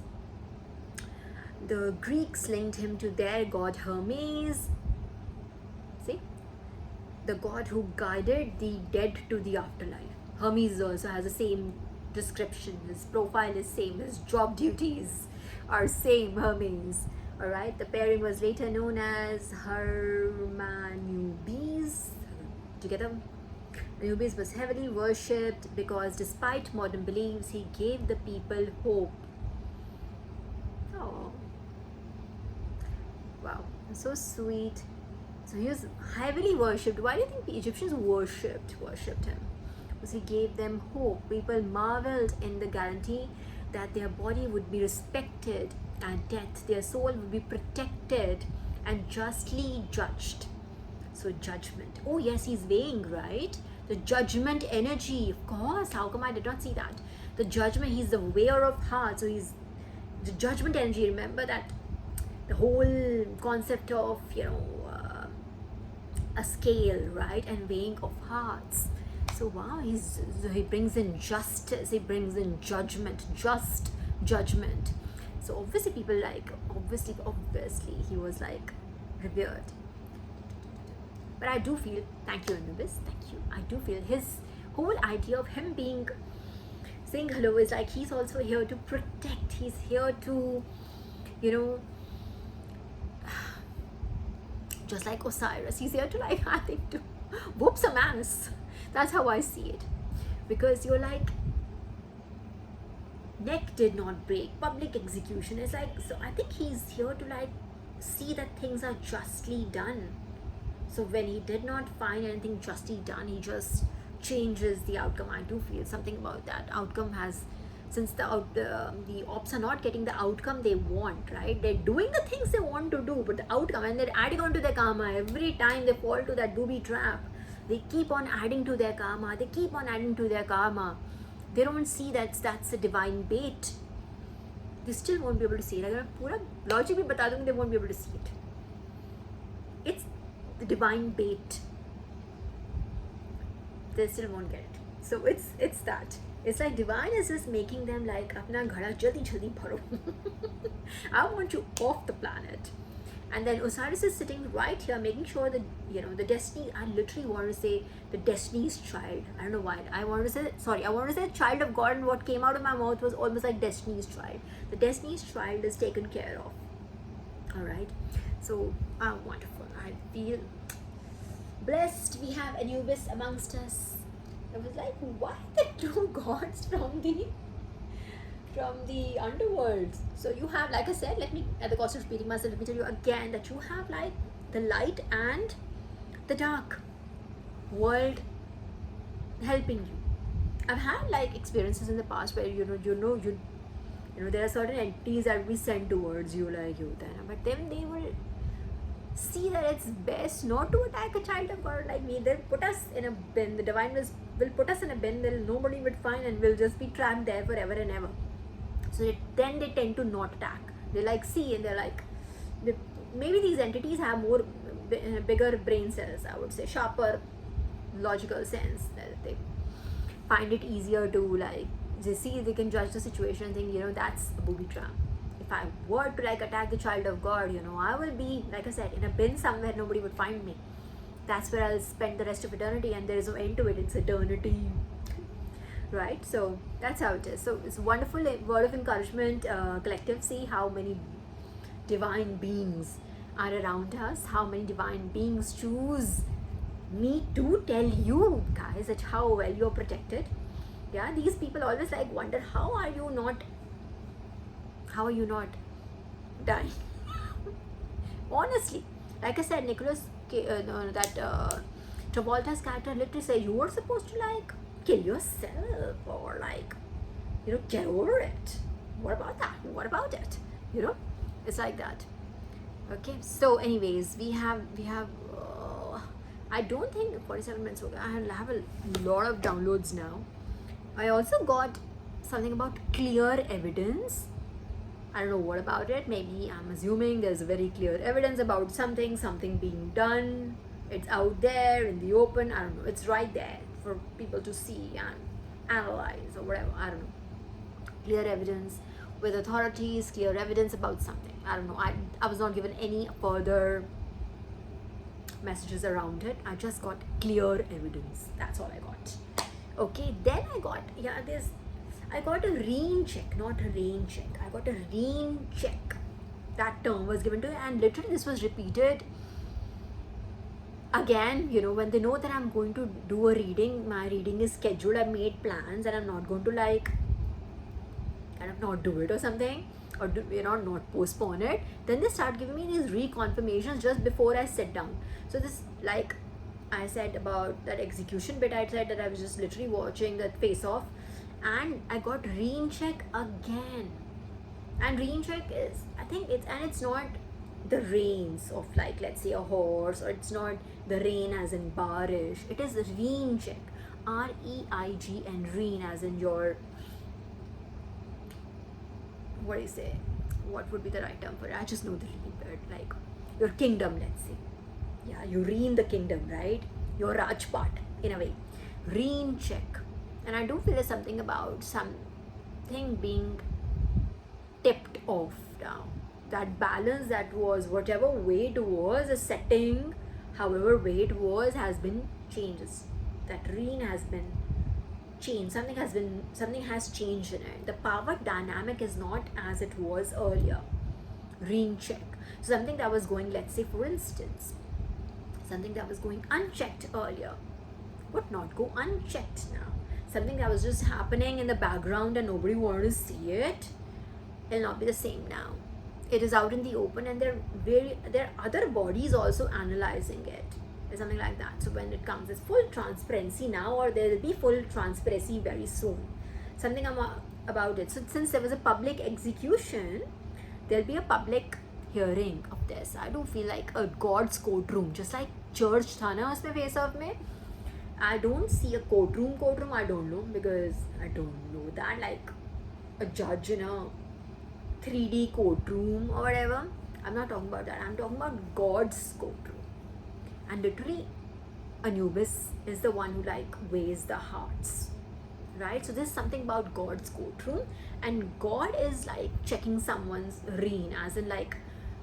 The Greeks linked him to their god Hermes. See? The god who guided the dead to the afterlife. Hermes also has the same description. His profile is same. His job duties are same. Hermes. Alright, the pairing was later known as Anubis. Together, Anubis was heavily worshipped because despite modern beliefs, he gave the people hope. Oh, wow, so sweet. So he was heavily worshipped. Why do you think the Egyptians worshipped him? Because he gave them hope. People marveled in the guarantee that their body would be respected at death, their soul would be protected and justly judged. So judgment. Oh yes, he's weighing, right? The judgment energy, of course. How come I did not see that? The judgment, he's the weigher of hearts. So he's the judgment energy. Remember that the whole concept of, a scale, right? And weighing of hearts. So wow, he brings in justice, he brings in judgment, just judgment. So obviously people obviously he was like revered. But I do feel, thank you Anubis, thank you. I do feel his whole idea of him saying hello is like he's also here to protect, he's here to, just like Osiris, he's here to I think to whoop some ass. That's how I see it. Because you're like, neck did not break, public execution is like, so I think he's here to see that things are justly done. So when he did not find anything justly done, he just changes the outcome. I do feel something about that. Outcome has, since the ops are not getting the outcome they want, right? They're doing the things they want to do, but the outcome, and they're adding on to their karma every time they fall to that booby trap. They keep on adding to their karma. They keep on adding to their karma. They don't see that's a divine bait. They still won't be able to see it. अगर मैं पूरा logic भी बता दूँगी, they won't be able to see it. It's the divine bait. They still won't get it. So it's that. It's like divine is just making them like अपना घड़ा जल्दी जल्दी भरो. I want you off the planet. And then Osiris is sitting right here, making sure that, you know, the destiny, I literally want to say the destiny's child. I don't know why. I want to say child of God, and what came out of my mouth was almost like destiny's child. The destiny's child is taken care of. Alright. So, wonderful. I feel blessed. We have Anubis amongst us. I was like, why the two gods from the underworld? So you have, like I said, let me, at the cost of repeating myself, let me tell you again that you have like the light and the dark world helping you. I've had like experiences in the past where you know there are certain entities that we send towards you, like you then, but then they will see that it's best not to attack a child of God like me. They'll put us in a bin. The divine will put us in a bin that nobody would find, and we'll just be trapped there forever and ever. So then they tend to not attack. They like see, and they're like, maybe these entities have more bigger brain cells, I would say, sharper logical sense, that they find it easier to like, they can judge the situation and think, you know, that's a booby trap. If I were to like attack the child of God, you know, I will be, like I said, in a bin somewhere, nobody would find me. That's where I'll spend the rest of eternity, and there is no end to it. It's eternity. Right? So that's how it is. So it's a wonderful word of encouragement, collective. See how many divine beings are around us, how many divine beings choose me to tell you guys that how well you're protected. Yeah, these people always like wonder, how are you not dying? Honestly, like I said, Travolta's character literally said, you were supposed to like kill yourself, or like, you know, get over it. What about that? What about it? You know, it's like that. Okay, so anyways, we have I don't think 47 minutes okay. I have a lot of downloads now. I also got something about clear evidence. I don't know what about it. Maybe I'm assuming there's very clear evidence about something being done. It's out there in the open. I don't know. It's right there for people to see and analyze or whatever. I don't know. Clear evidence with authorities, clear evidence about something. I don't know. I was not given any further messages around it. I just got clear evidence. That's all I got. Okay, then I got a rain check, not a rain check. I got a rain check. That term was given to me, and literally this was repeated again. You know, when they know that I'm going to do a reading, my reading is scheduled, I've made plans, and I'm not going to like kind of not do it or something, or not postpone it, then they start giving me these reconfirmations just before I sit down. So this, like I said about that execution bit, I said that I was just literally watching that face off, and I got rain check again. And rain check is, I think it's not the reins of like, let's say, a horse, or it's not the rain as in barish. It is rain check, REIG, and rain as in your, what do you say, what would be the right term for it? I just know the rein word, like your kingdom, let's say. Yeah, you reign the kingdom, right? Your Rajpat, in a way. Rain check. And I do feel there's something about something being tipped off now. That balance that was, whatever way it was, a setting, however way it was, has been changes. That rain has been changed. Something has changed in it. The power dynamic is not as it was earlier. Rain check. So something that was going, let's say, for instance, something that was going unchecked earlier would not go unchecked now. Something that was just happening in the background and nobody wanted to see it, it'll not be the same now. It is out in the open, and there are other bodies also analyzing it. something like that. So when it comes as full transparency now, or there will be full transparency very soon, something about it. So since there was a public execution, there'll be a public hearing of this. I do feel like a God's courtroom, just like church tha na usme face off mein. I don't see a courtroom. I don't know, because I don't know that, like a judge in a 3D courtroom or whatever. I'm not talking about that. I'm talking about God's courtroom. And literally, Anubis is the one who like weighs the hearts, right? So there's something about God's courtroom, and God is like checking someone's reign, as in like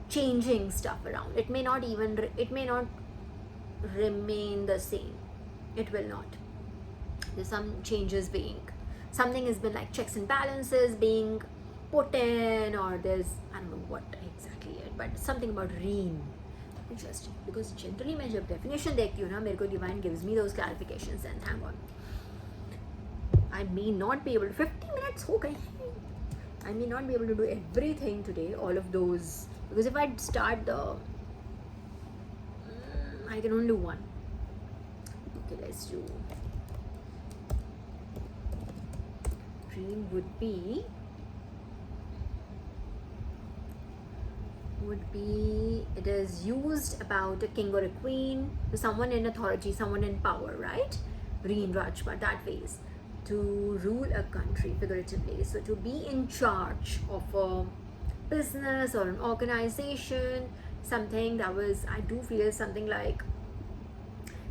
changing stuff around. It may not remain the same. It will not. There's some changes being, something has been like checks and balances being put in, or there's, I don't know what exactly it, but something about reign. Interesting, because generally मैं जब definition देखती हूँ ना, मेरे को divine gives me those clarifications, and hang on, I may not be able to, 50 minutes हो गए, I may not be able to do everything today, all of those, because if I start the, I can only do one. Okay, let's do, dream would be it is used about a king or a queen, to someone in authority, someone in power, right? Reign, Rajpa, that ways, to rule a country figuratively. So to be in charge of a business or an organization, something that was, I do feel something like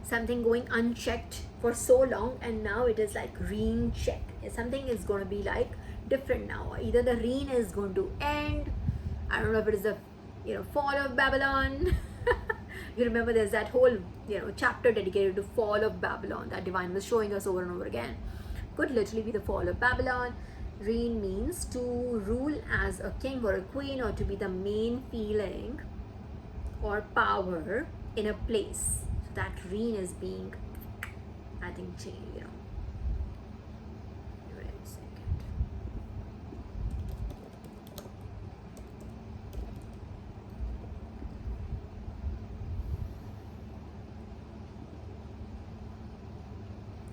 something going unchecked for so long, and now it is like reign checked. Something is going to be like different now. Either the reign is going to end, I don't know if it is the fall of Babylon. You remember there's that whole chapter dedicated to fall of Babylon that divine was showing us over and over again. Could literally be the fall of Babylon. Reign means to rule as a king or a queen, or to be the main feeling or power in a place. So that reign is being, I think, changed. Wait a second.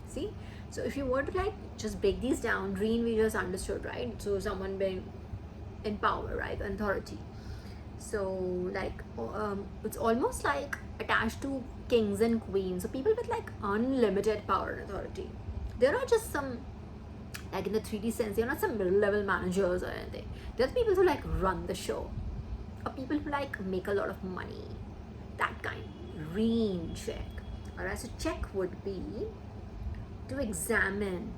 See, so if you were to like just break these down, reign we just understood, right? So someone being in power, right? Authority. So like it's almost like attached to kings and queens, so people with like unlimited power and authority. They're not just some, like in the 3D sense, they're not some middle level managers or anything. They're the people who like run the show, or people who like make a lot of money, that kind. Reign check. Alright, so check would be to examine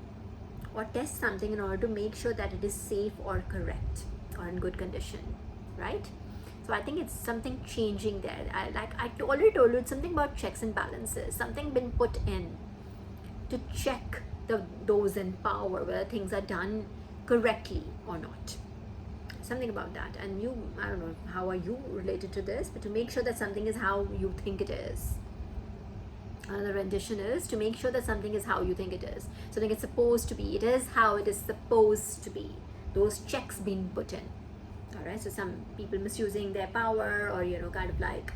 or test something in order to make sure that it is safe or correct or in good condition, right? So I think it's something changing there. I already told you, it's something about checks and balances, something been put in to check those in power, whether things are done correctly or not. Something about that. And you, I don't know how are you related to this, but to make sure that something is how you think it is. Another rendition is to make sure that something is how you think it is. Something is supposed to be. It is how it is supposed to be. Those checks being put in. Alright, so some people misusing their power, or kind of like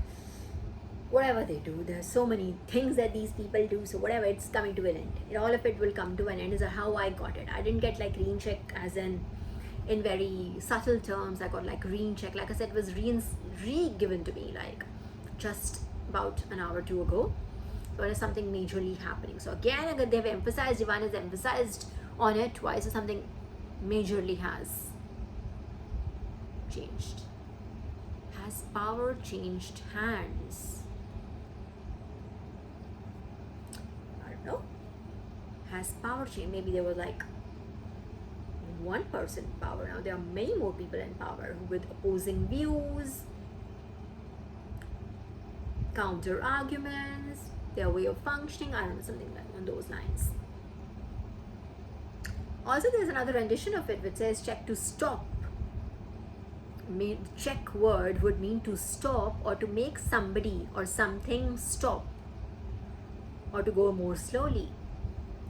whatever they do. There's so many things that these people do. So whatever, it's coming to an end. All of it will come to an end. Is how I got it. I didn't get like reign check as in very subtle terms. I got like reign check. Like I said, it was re-given to me like just about an hour or two ago. When is something majorly happening. So again, they've emphasized, divine has emphasized on it twice, so something majorly has changed. Has power changed hands? I don't know. Has power changed? Maybe there was like one person in power. Now there are many more people in power with opposing views, counter arguments, their way of functioning, I don't know, something like on those lines. Also, there's another rendition of it which says check to stop. Check word would mean to stop, or to make somebody or something stop, or to go more slowly.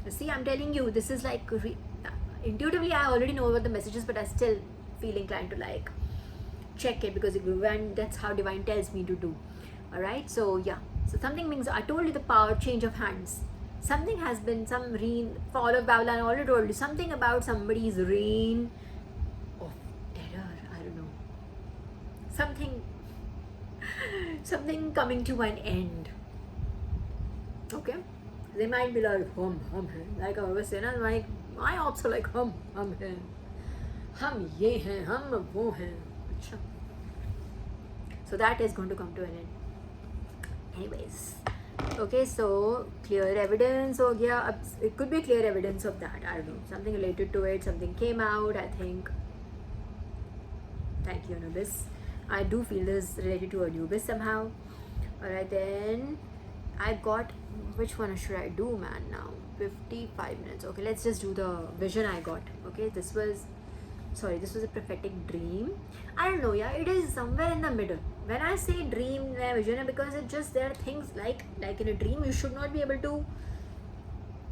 You see, I'm telling you, this is like intuitively I already know what the messages, but I still feel inclined to like check it, because that's how divine tells me to do. Alright, so yeah, So something means, I told you the power change of hands. Something has been, some reign, fall of Babylon, I already told you. Something about somebody's reign of terror, I don't know. Something coming to an end. Okay? They might be like, hai. Like I always say, like, my ops are like, hai. Hum ye hain, hum wo hain. Achha. So that is going to come to an end. Anyways, okay, so clear evidence ho gaya. It could be clear evidence of that, I don't know, something related to it, something came out, I think. Thank you, Anubis. I do feel this related to Anubis somehow. Alright, then I got, which one should I do, man, now? 55 minutes. Okay, let's just do the vision I got. Okay, this was a prophetic dream. I don't know, yeah, it is somewhere in the middle. When I say dream, vision, because it just, there are things like in a dream, you should not be able to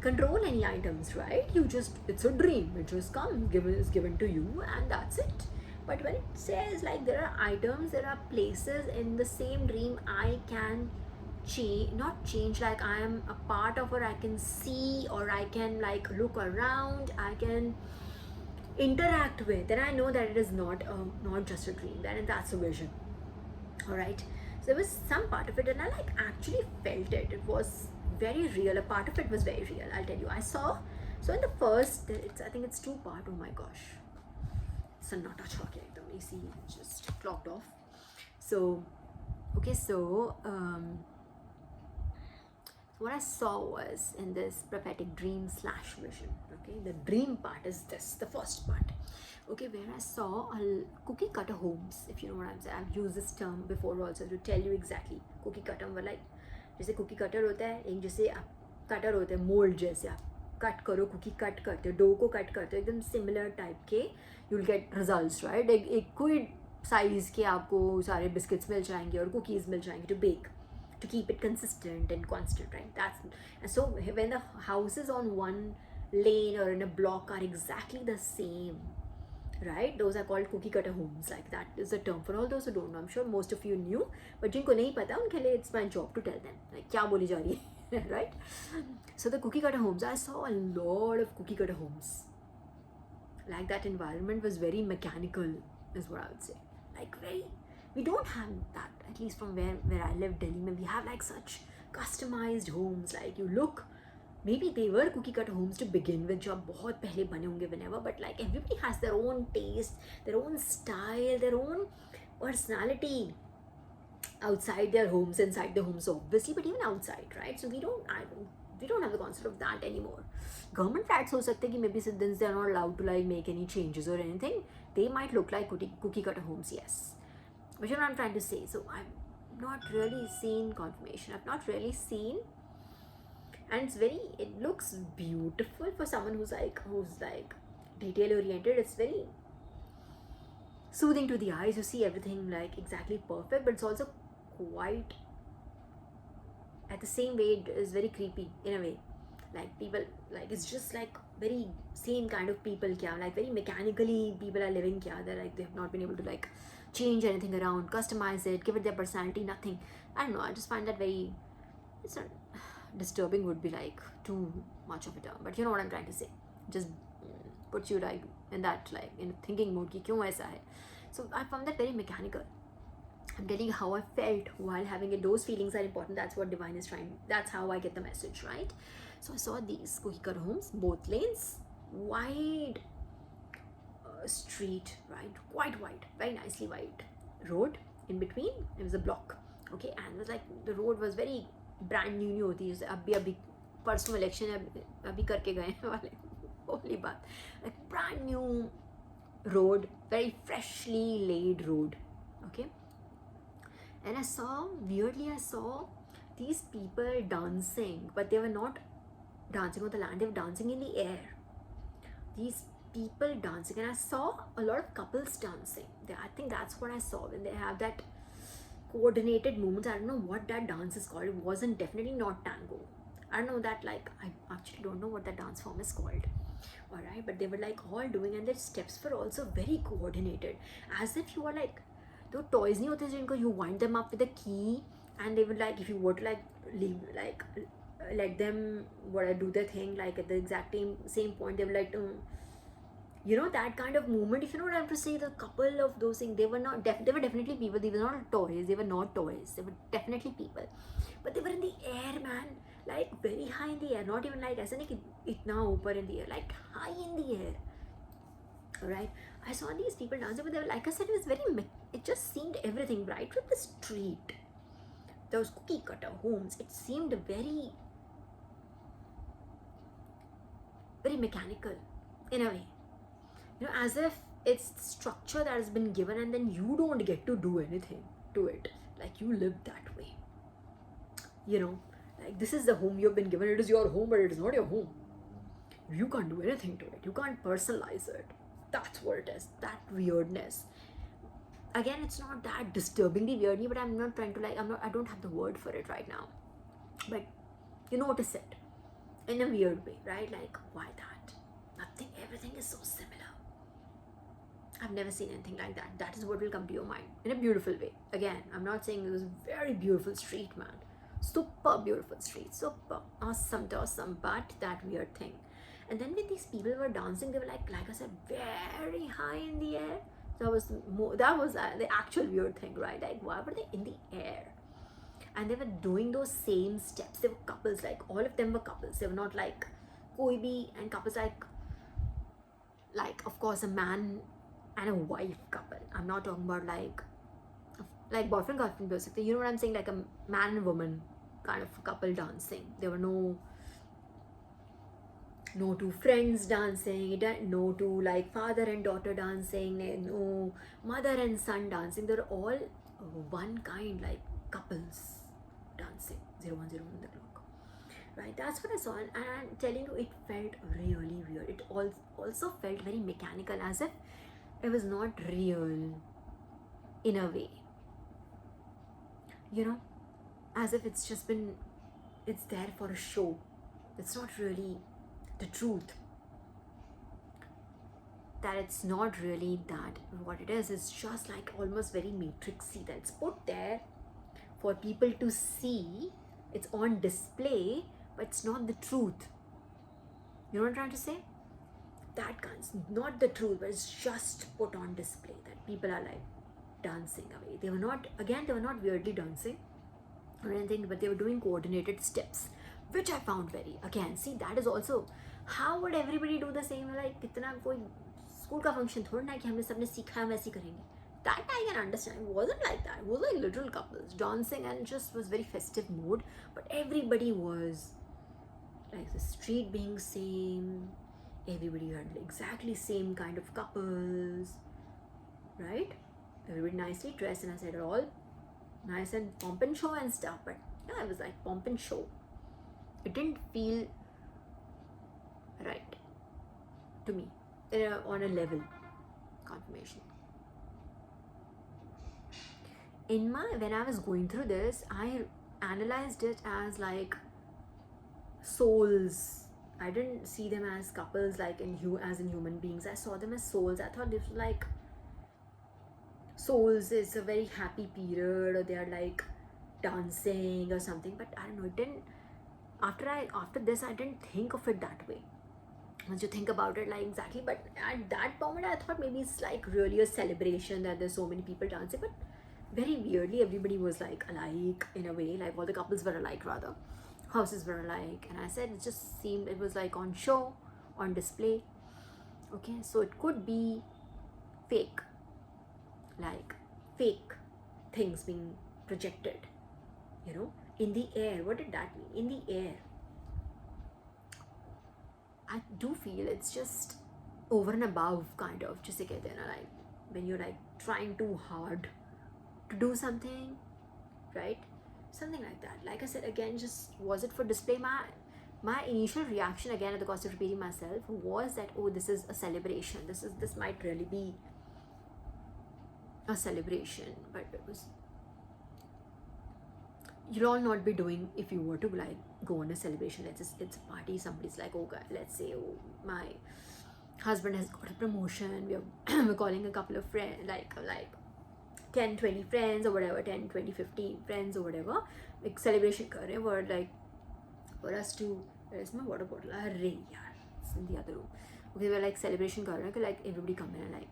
control any items, right? It's a dream, it just is given to you, and that's it. But when it says like there are items, there are places in the same dream I can not change, like I am a part of, or I can see, or I can like look around, I can interact with, then I know that it is not just a dream, then that's a vision. All right, so there was some part of it and I like actually felt it. It was very real. A part of it was very real, I'll tell you. I saw, so in the first, I think it's 2 part. Oh my gosh, sannata chha gaya ekdam, AC just clocked off. So okay, so what I saw was in this prophetic dream / vision. Okay, the dream part is this, the first part. Okay, where I saw a cookie cutter homes, if you know what I'm saying. I've used this term before also to tell you exactly. Cookie cutter, like जैसे cookie cutter होता है, एक जैसे cutter होता है, mold जैसे आप cut करो, cookie cut करते हो, डो को कट करते हो, एकदम सिमिलर टाइप के you'll get results, right? एक कोई साइज के आपको सारे बिस्किट्स मिल जाएंगे और कुकीज़ मिल जाएंगे to bake, to keep it consistent and constant, right? And so when the houses on one lane or in a block are exactly the same, right? Those are called cookie cutter homes. Like that is a term for all those who don't know. I'm sure most of you knew, but जिनको नहीं पता उनके लिए it's my job to tell them like क्या बोली जा रही है, right? So the cookie cutter homes, I saw a lot of cookie cutter homes. Like that environment was very mechanical, is what I would say. Like we don't have that, at least from where I live, Delhi. We have like such customized homes. Like you look, maybe they were cookie cutter homes to begin with, जो अब बहुत पहले बने होंगे whenever, but like everybody has their own taste, their own style, their own personality outside their homes, inside their homes obviously, but even outside, right? So we don't have the concept of that anymore. Government flats हो सकते कि maybe since they are not allowed to like make any changes or anything, they might look like cookie cutter homes, yes. But you know what I'm trying to say. So I've not really seen confirmation. I've not really seen, and it looks beautiful for someone who's like detail oriented. It's very soothing to the eyes. You see everything like exactly perfect, but it's also quite, at the same way, it is very creepy in a way. Like people, like it's just like very same kind of people kya, like very mechanically people are living kya. They're like, they have not been able to like change anything around, customize it, give it their personality, nothing. I don't know, I just find that very, it's not disturbing, would be like too much of a term, but you know what I'm trying to say. Just puts you like in that, like in thinking mode ki kyun aisa hai. So I found that very mechanical. I'm telling you how I felt while having it. Those feelings are important. That's what divine is trying, that's how I get the message, right? So I saw these cookie cutter homes, both lanes, wide street, right? Quite wide, very nicely wide road. In between it was a block, okay, and it was like the road was very brand new होती है. अभी परसों election अभी करके गए हैं वाले, होली बात, like brand new road, very freshly laid road, okay. And I saw these people dancing, but they were not dancing on the land, they were dancing in the air. These people dancing, and I saw a lot of couples dancing. I think that's what I saw when they have that coordinated movements. I don't know what that dance is called. It wasn't, definitely not tango. I don't know that, like I actually don't know what that dance form is called. All right, but they were like all doing, and their steps were also very coordinated, as if you were like, तो toys नहीं होते जिनको you wind them up with a key and they would like, if you were to like leave, like let them do their thing, like at the exact same point, they would like to, that kind of movement, if you know what I have to say. The couple of those things, they were not they were definitely people. They were not toys. They were not toys. They were definitely people, but they were in the air, man, like very high in the air. Not even like ऐसा नहीं कि इतना ऊपर in the air, like high in the air. Alright, I saw these people dancing, but they were, like I said, it was very it just seemed everything right from the street. Those cookie cutter homes, it seemed very, very mechanical in a way. As if it's structure that has been given and then you don't get to do anything to it. Like you live that way. Like this is the home you've been given. It is your home, but it is not your home. You can't do anything to it. You can't personalize it. That's what it is. That weirdness. Again, it's not that disturbingly weird, but I'm not trying to I don't have the word for it right now. But you notice it in a weird way, right? Like, why that? Nothing, everything is so similar. I've never seen anything like that. That is what will come to your mind in a beautiful way. Again, I'm not saying it was a very beautiful street, man. Super beautiful street, super awesome, but that weird thing. And then when these people were dancing, they were like I said, very high in the air. That was the actual weird thing, right? Like, why were they in the air? And they were doing those same steps. They were couples, like all of them were couples. They were not like koi bhi, and couples like of course a man and a wife couple. I'm not talking about like boyfriend girlfriend basically. You know what I'm saying? Like a man and woman kind of couple dancing. There were no two friends dancing, no two like father and daughter dancing, no mother and son dancing. They're all one kind, like couples dancing. 010 on the clock. Right, that's what I saw, and I'm telling you, it felt really weird. It also felt very mechanical, as if it was not real in a way. As if it's there for a show. It's not really the truth. That it's not really that what it is. It's just like almost very matrixy, that it's put there for people to see. It's on display, but it's not the truth. You know what I'm trying to say? That kind, not the truth, but it's just put on display, that people are like dancing away. They were not weirdly dancing or anything, but they were doing coordinated steps, which I found very, again, see, that is also, how would everybody do the same? Like, kitna koi school ka function thoda na ki humne sabne sikha hai waisi karenge. That I can understand. It wasn't like that. It was like literal couples dancing, and it just was very festive mood. But everybody was like the street being same. Everybody had exactly same kind of couples, right? Everybody nicely dressed, and I said all nice and pomp and show and stuff. But yeah, it was like pomp and show. It didn't feel right to me on a level. Confirmation. When I was going through this, I analyzed it as like souls. I didn't see them as couples, like as in human beings. I saw them as souls. I thought this was like souls is a very happy period, or they are like dancing or something. But I don't know. It didn't. After this, I didn't think of it that way. Once you think about it, like exactly. But at that moment, I thought maybe it's like really a celebration that there's so many people dancing. But very weirdly, everybody was like alike in a way. Like all the couples were alike, rather. Houses were alike. And I said it just seemed it was like on show, on display. Okay, so it could be fake. Like fake things being projected, in the air. What did that mean? In the air. I do feel it's just over and above, kind of. Just like when you're like trying too hard to do something, right? Something like that. Like I said, again, just was it for display? My initial reaction, again at the cost of repeating myself, was that, oh, this is a celebration. This might really be a celebration. But it was, you'll all not be doing, if you were to like go on a celebration, it's a party, somebody's like, oh God, let's say, oh, my husband has got a promotion, we're calling a couple of friends, like 10 20 friends or whatever, 10 20 50 friends or whatever, like celebration kar rahe were like for us to, where's my water bottle, arre yaar, it's in the other room. Okay, we were like celebration kar rahe, like everybody come in and like,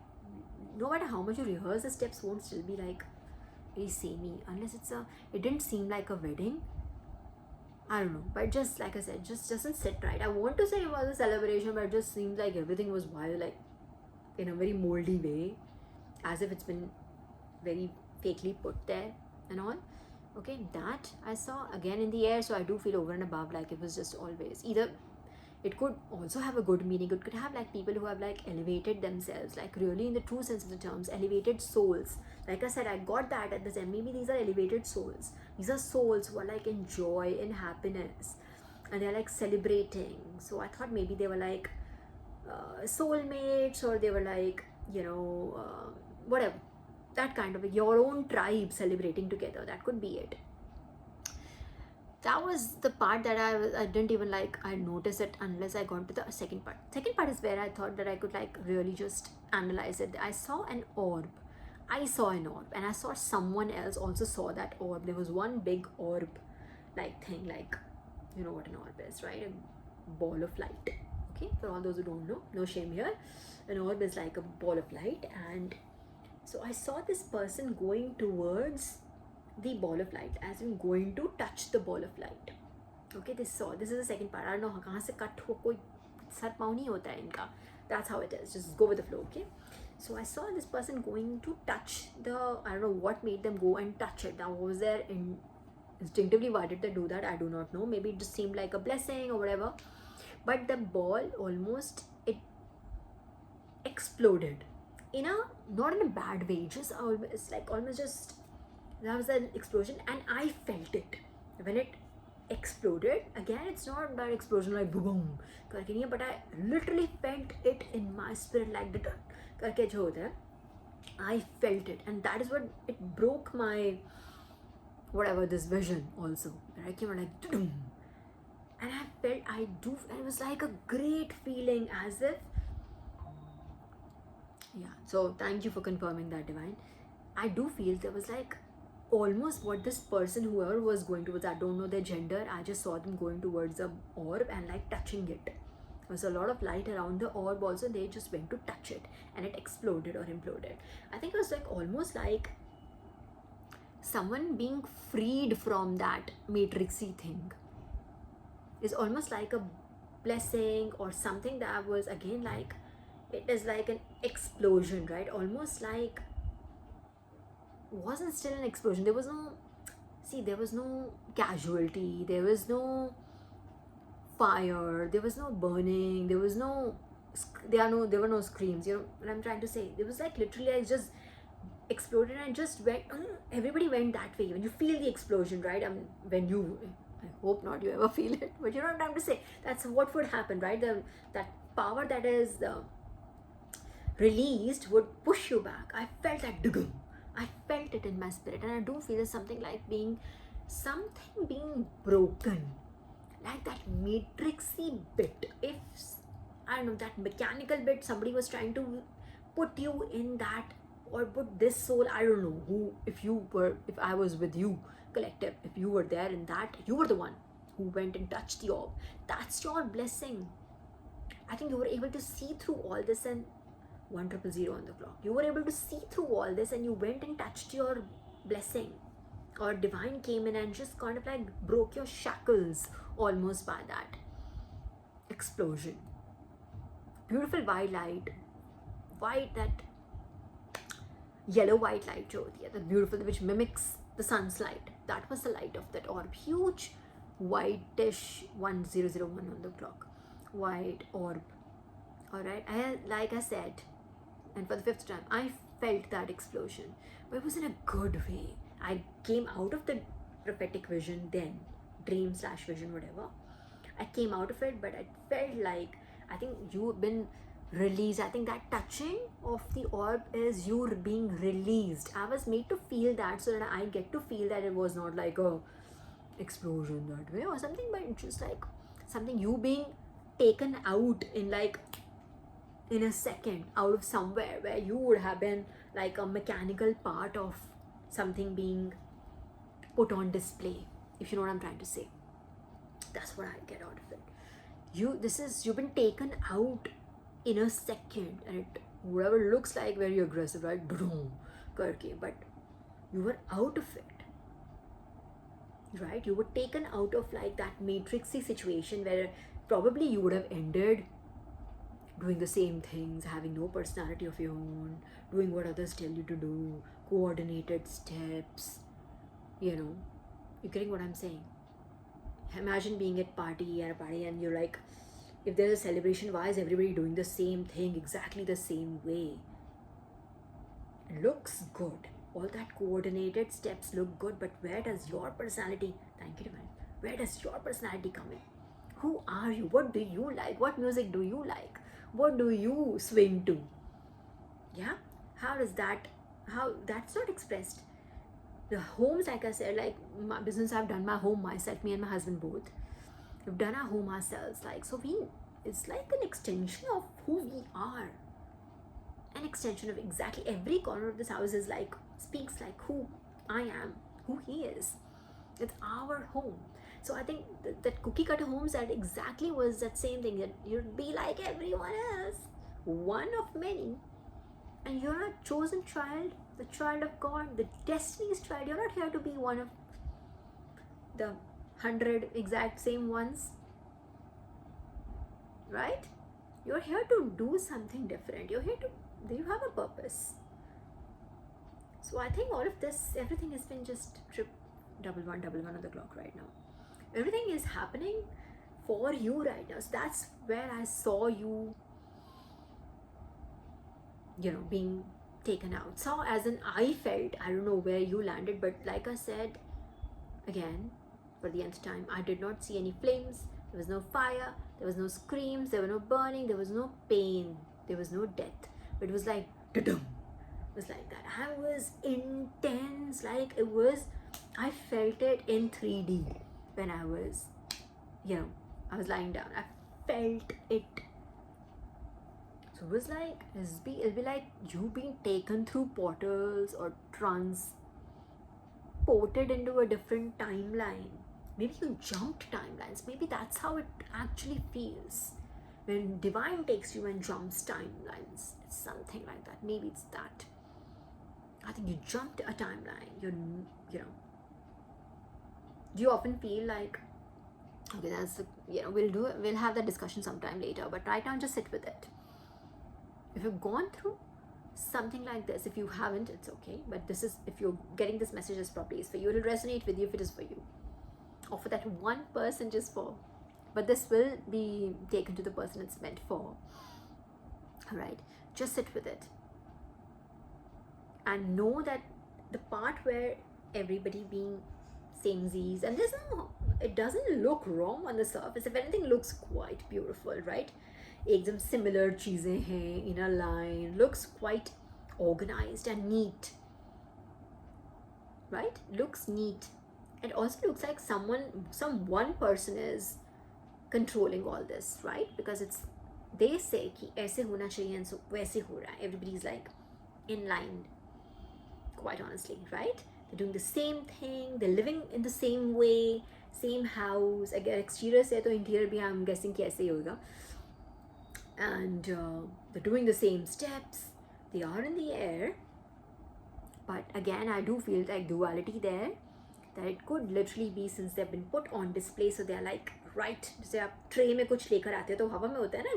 no matter how much you rehearse, the steps won't still be like very samey unless it didn't seem like a wedding. I don't know, but just like I said, just doesn't sit right. I want to say it was a celebration, but it just seemed like everything was wild, like in a very moldy way, as if it's been very fakely put there and all. Okay, that I saw again in the air, so I do feel over and above like it was just always either. It could also have a good meaning. It could have like people who have like elevated themselves, like really in the true sense of the terms, elevated souls. Like I said, I got that at the time. Maybe these are elevated souls. These are souls who are like in joy, in happiness, and they're like celebrating. So I thought maybe they were like soulmates, or they were like, whatever, that kind of your own tribe celebrating together. That could be it. That was the part that I didn't even like, I noticed it unless I got to the second part. Second part is where I thought that I could like really just analyze it. I saw an orb. And I saw someone else also saw that orb. There was one big orb like thing, like, you know what an orb is, right? A ball of light. Okay, for all those who don't know, no shame here. An orb is like a ball of light, and so I saw this person going towards the ball of light, as in going to touch the ball of light. Okay, this is the second part. I don't know kahan se cut ho, koi sar pav nahi hota hai inka. That's how it is. Just go with the flow. Okay, so I saw this person going to touch the, I don't know what made them go and touch it. Now, was there instinctively, why did they do that? I do not know. Maybe it just seemed like a blessing or whatever. But the ball almost, it exploded in a, not in a bad way, just almost like almost just, that was an explosion, and I felt it when it exploded. Again, it's not that explosion like boom, but I literally felt it in my spirit, like the karke jo hota hai, I felt it, and that is what it broke my whatever this vision also. I came out like and I felt, it was like a great feeling, as if, yeah. So thank you for confirming that, divine. I do feel there was like almost what this person, whoever was going towards, I don't know their gender, I just saw them going towards the orb and like touching it. There was a lot of light around the orb also, they just went to touch it and it exploded or imploded. I think it was like almost like someone being freed from that matrixy thing. Is almost like a blessing or something that was, again, like, it is like an explosion, right? Almost like, wasn't still an explosion. There was no casualty, there was no fire, there was no burning, there were no screams, you know what I'm trying to say. There was like literally, I just exploded and just went, everybody went that way when you feel the explosion, right? I hope not you ever feel it, but you know what I'm trying to say. That's what would happen, right? That power that is released would push you back. I felt that dugum. I felt it in my spirit, and I do feel something being broken, like that matrixy bit. If I don't know, that mechanical bit, somebody was trying to put you in that, or put this soul. I don't know who. If I was with you, collective, if you were there in that, you were the one who went and touched the orb. That's your blessing. I think you were able to see through all this, and 1000 on the clock. You were able to see through all this, and you went and touched your blessing, or divine came in and just kind of like broke your shackles almost by that explosion. Beautiful white light, that yellow white light, the beautiful, which mimics the sun's light. That was the light of that orb. Huge whitish 1001 on the clock, white orb. All right, like I said, and for the 5th time, I felt that explosion, but it was in a good way. I came out of the prophetic vision, then dream / vision, whatever. I came out of it, but I felt like, I think you've been released. I think that touching of the orb is you being released. I was made to feel that, so that I get to feel that it was not like a explosion that way or something, but just like something you being taken out in a second, out of somewhere where you would have been like a mechanical part of something being put on display, if you know what I'm trying to say. That's what I get out of it. You've been taken out in a second, and it whatever looks like very aggressive, right? Boom, karke, but you were out of it, right? You were taken out of like that matrixy situation where probably you would have ended doing the same things, having no personality of your own, doing what others tell you to do, coordinated steps, you know. You're getting what I'm saying? Imagine being at a party and you're like, if there's a celebration, why is everybody doing the same thing exactly the same way? It looks good. All that coordinated steps look good, but where does your personality, thank you, man, where does your personality come in? Who are you? What do you like? What music do you like? What do you swing to? Yeah? How that's not expressed. The homes, like I said, like my business, I've done my home myself, me and my husband both. We've done our home ourselves. Like, so it's like an extension of who we are. An extension of exactly every corner of this house is like, speaks like who I am, who he is. It's our home. So I think that cookie cutter homes, that exactly was that same thing, that you'd be like everyone else, one of many, and you're a chosen child, the child of God, the destiny's child. You're not here to be one of the 100 exact same ones, right? You're here to do something different. You have a purpose. So I think all of this, everything has been just double one on the clock right now. Everything is happening for you right now. So that's where I saw you, being taken out. So as in, I felt, I don't know where you landed, but like I said, again, for the nth time, I did not see any flames. There was no fire. There was no screams. There was no burning. There was no pain. There was no death. But it was like, da-dum. It was like that. I was intense. Like it was, I felt it in 3D when I was, I was lying down. I felt it. So it was like, it'll be like you being taken through portals or transported into a different timeline. Maybe you jumped timelines. Maybe that's how it actually feels. When divine takes you and jumps timelines. It's something like that. Maybe it's that. I think you jumped a timeline. Do you often feel like, okay, that's, we'll have that discussion sometime later, but right now just sit with it. If you've gone through something like this, if you haven't, it's okay, but if you're getting this message, this probably is for you. It'll resonate with you if it is for you, or for that one person, just for, but this will be taken to the person it's meant for. All right, just sit with it and know that the part where everybody being samesies, and it doesn't look wrong on the surface. If anything, looks quite beautiful, right? एकदम similar चीजें हैं in a line, looks quite organized and neat, right? Looks neat. It also looks like some one person is controlling all this, right? Because they say कि ऐसे होना चाहिए and so वैसे हो रहा है. Everybody's like in line, quite honestly, right? They're doing the same thing, they're living in the same way, same house. अगर exterior से तो interior भी I'm guessing कि ऐसे ही होगा. And they're doing the same steps, they are in the air, but again I do feel like duality there, that it could literally be, since they've been put on display, so they're like, right, जैसे आप tray में कुछ लेकर आते हो तो हवा में होता है ना,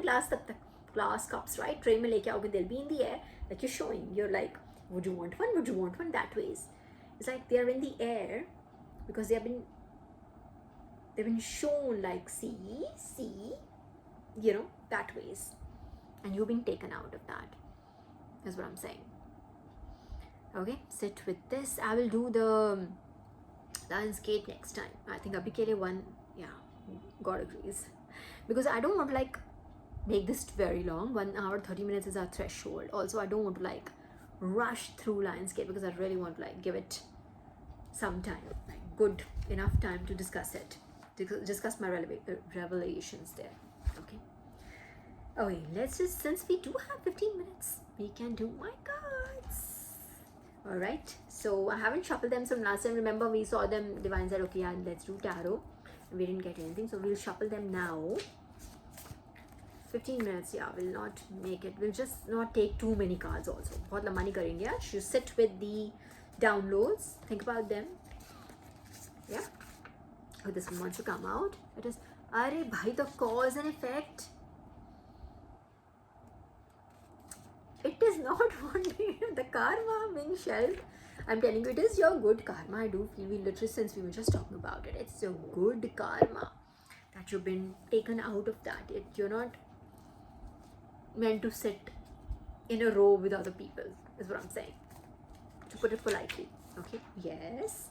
glass cups, right? ट्रे में लेके आओगे, they'll be in the air, like you're showing, you're like, would you want one, that ways. It's like they're in the air because they've been shown like, see, that ways, and you've been taken out of that, is what I'm saying. Okay, sit with this. I will do the Lionsgate next time. I think abhi ke liye one, yeah, God agrees, because I don't want to like make this very long. 1 hour 30 minutes is our threshold. Also, I don't want to like rush through Lionsgate, because I really want to like give it some time, like good enough time to discuss it, to discuss my revelations there. Okay, let's just, since we do have 15 minutes, we can do my cards. Alright, so I haven't shuffled them from last time. Remember, we saw them, Divine said, okay, yeah, let's do tarot. We didn't get anything, so we'll shuffle them now. 15 minutes, yeah, we'll not make it. We'll just not take too many cards also. बहुत लंबा नहीं करेंगे यार. You sit with the downloads, think about them. Yeah. Oh, this one wants to come out. It is, अरे भाई, the cause and effect. It is not wanting the karma being shelved. I'm telling you, it is your good karma. I do feel, we literally, since we were just talking about it, it's your good karma that you've been taken out of that. You're not meant to sit in a row with other people, is what I'm saying, to put it politely. Okay, yes.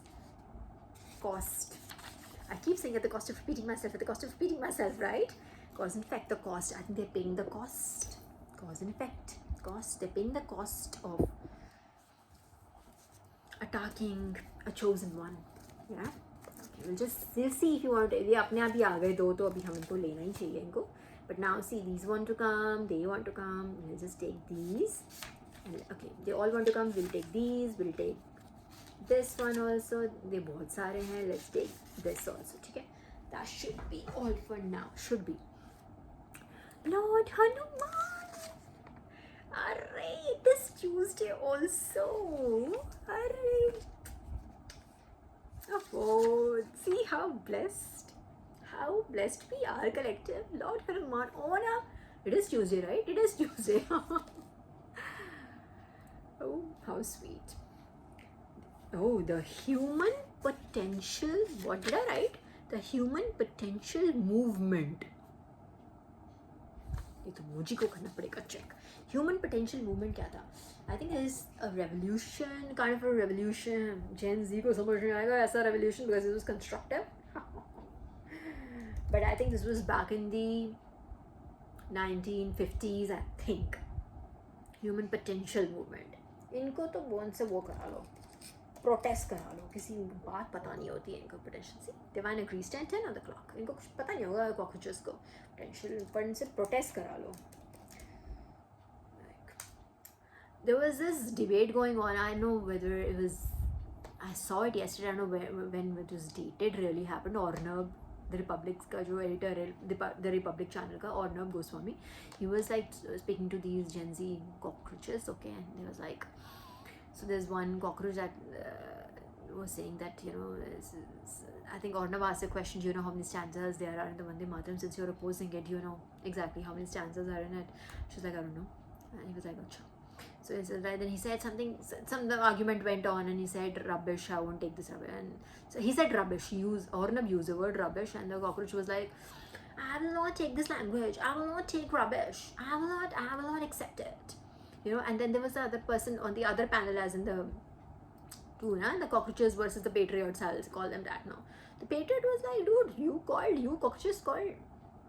Cost. I keep saying at the cost of repeating myself, right? Cause and effect, the cost. I think they're paying the cost. Cause and effect, cost. They're paying the cost of attacking a chosen one. Yeah. Okay, we'll see if you want. ये अपने आप ही आ गए दो, तो अभी हम इनको लेना ही चाहिए इनको. But now see, these want to come, they want to come. We'll just take these. And okay, they all want to come. We'll take these. We'll take this one also. they बहुत सारे हैं. Let's take this also. ठीक है? That should be all for now. Should be. Lord Hanuman. Array, this Tuesday also. Array. Oh, see how blessed we are, collective. Lord Hanuman. Oh, no. It is Tuesday, right? It is Tuesday. Oh, how sweet. Oh, the human potential. What did I write? The human potential movement. ये तो मुझे को करना पड़ेगा check. Human potential movement क्या था? I think it is a revolution, kind of a revolution. Gen Z को समझ नहीं आएगा ऐसा revolution because it was constructive. But I think this was back in the 1950s, I think. Human potential movement. इनको तो bone से वो करा लो, प्रोटेस्ट करा लो. किसी बात पता नहीं होती है इनको पोटेंशियल से. Divine agrees 10 on the clock. इनको कुछ पता नहीं होगा कॉकरोचेस को पोटेंशियल, पर इनसे प्रोटेस्ट करा लो. There was this debate going on. I know whether it was, I saw it yesterday. I don't know when it was dated. Really happened. Arnab, the Republic's का जो editor है, the Republic channel का, Arnab Goswami, he was like speaking to these Gen Z cockroaches. Okay, and he was like, so there's one cockroach that was saying that, you know, I think Arnab asked a question, do you know how many stanzas there are in the Vande Mataram? Since you're opposing it, do you know exactly how many stanzas are in it? She was like, I don't know. And he was like, acha. So he said, right, then he said something, the argument went on, and he said, rubbish, I won't take this rubbish. And so he said rubbish, Arnab used the word rubbish, and the cockroach was like, I will not take this language, I will not take rubbish, I will not accept it. You know, and then there was the other person on the other panel, as in the two, the cockroaches versus the patriots, I'll call them that now. The patriot was like, dude, you cockroaches called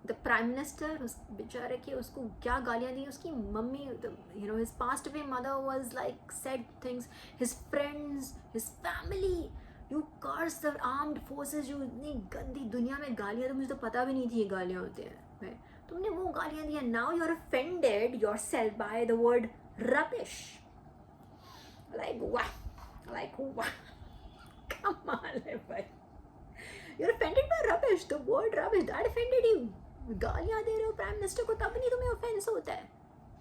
the prime minister, उस बेचारे की उसको क्या गालियाँ दी उसकी mummy. You know, his passed away mother was like, said things, his friends, his family. You curse the armed forces. जो इतनी गंदी दुनिया में गालियाँ, तो मुझे तो पता भी नहीं थी ये गालियाँ होती हैं. तुमने वो गालियाँ दी, and now you're offended yourself by the word rubbish. Like wow. Come on, bhai. You're offended by rubbish. The word rubbish, that offended you. गालियाँ दे रहे हो प्राइम मिनिस्टर को, तब नहीं तुम्हें ऑफेंस होता है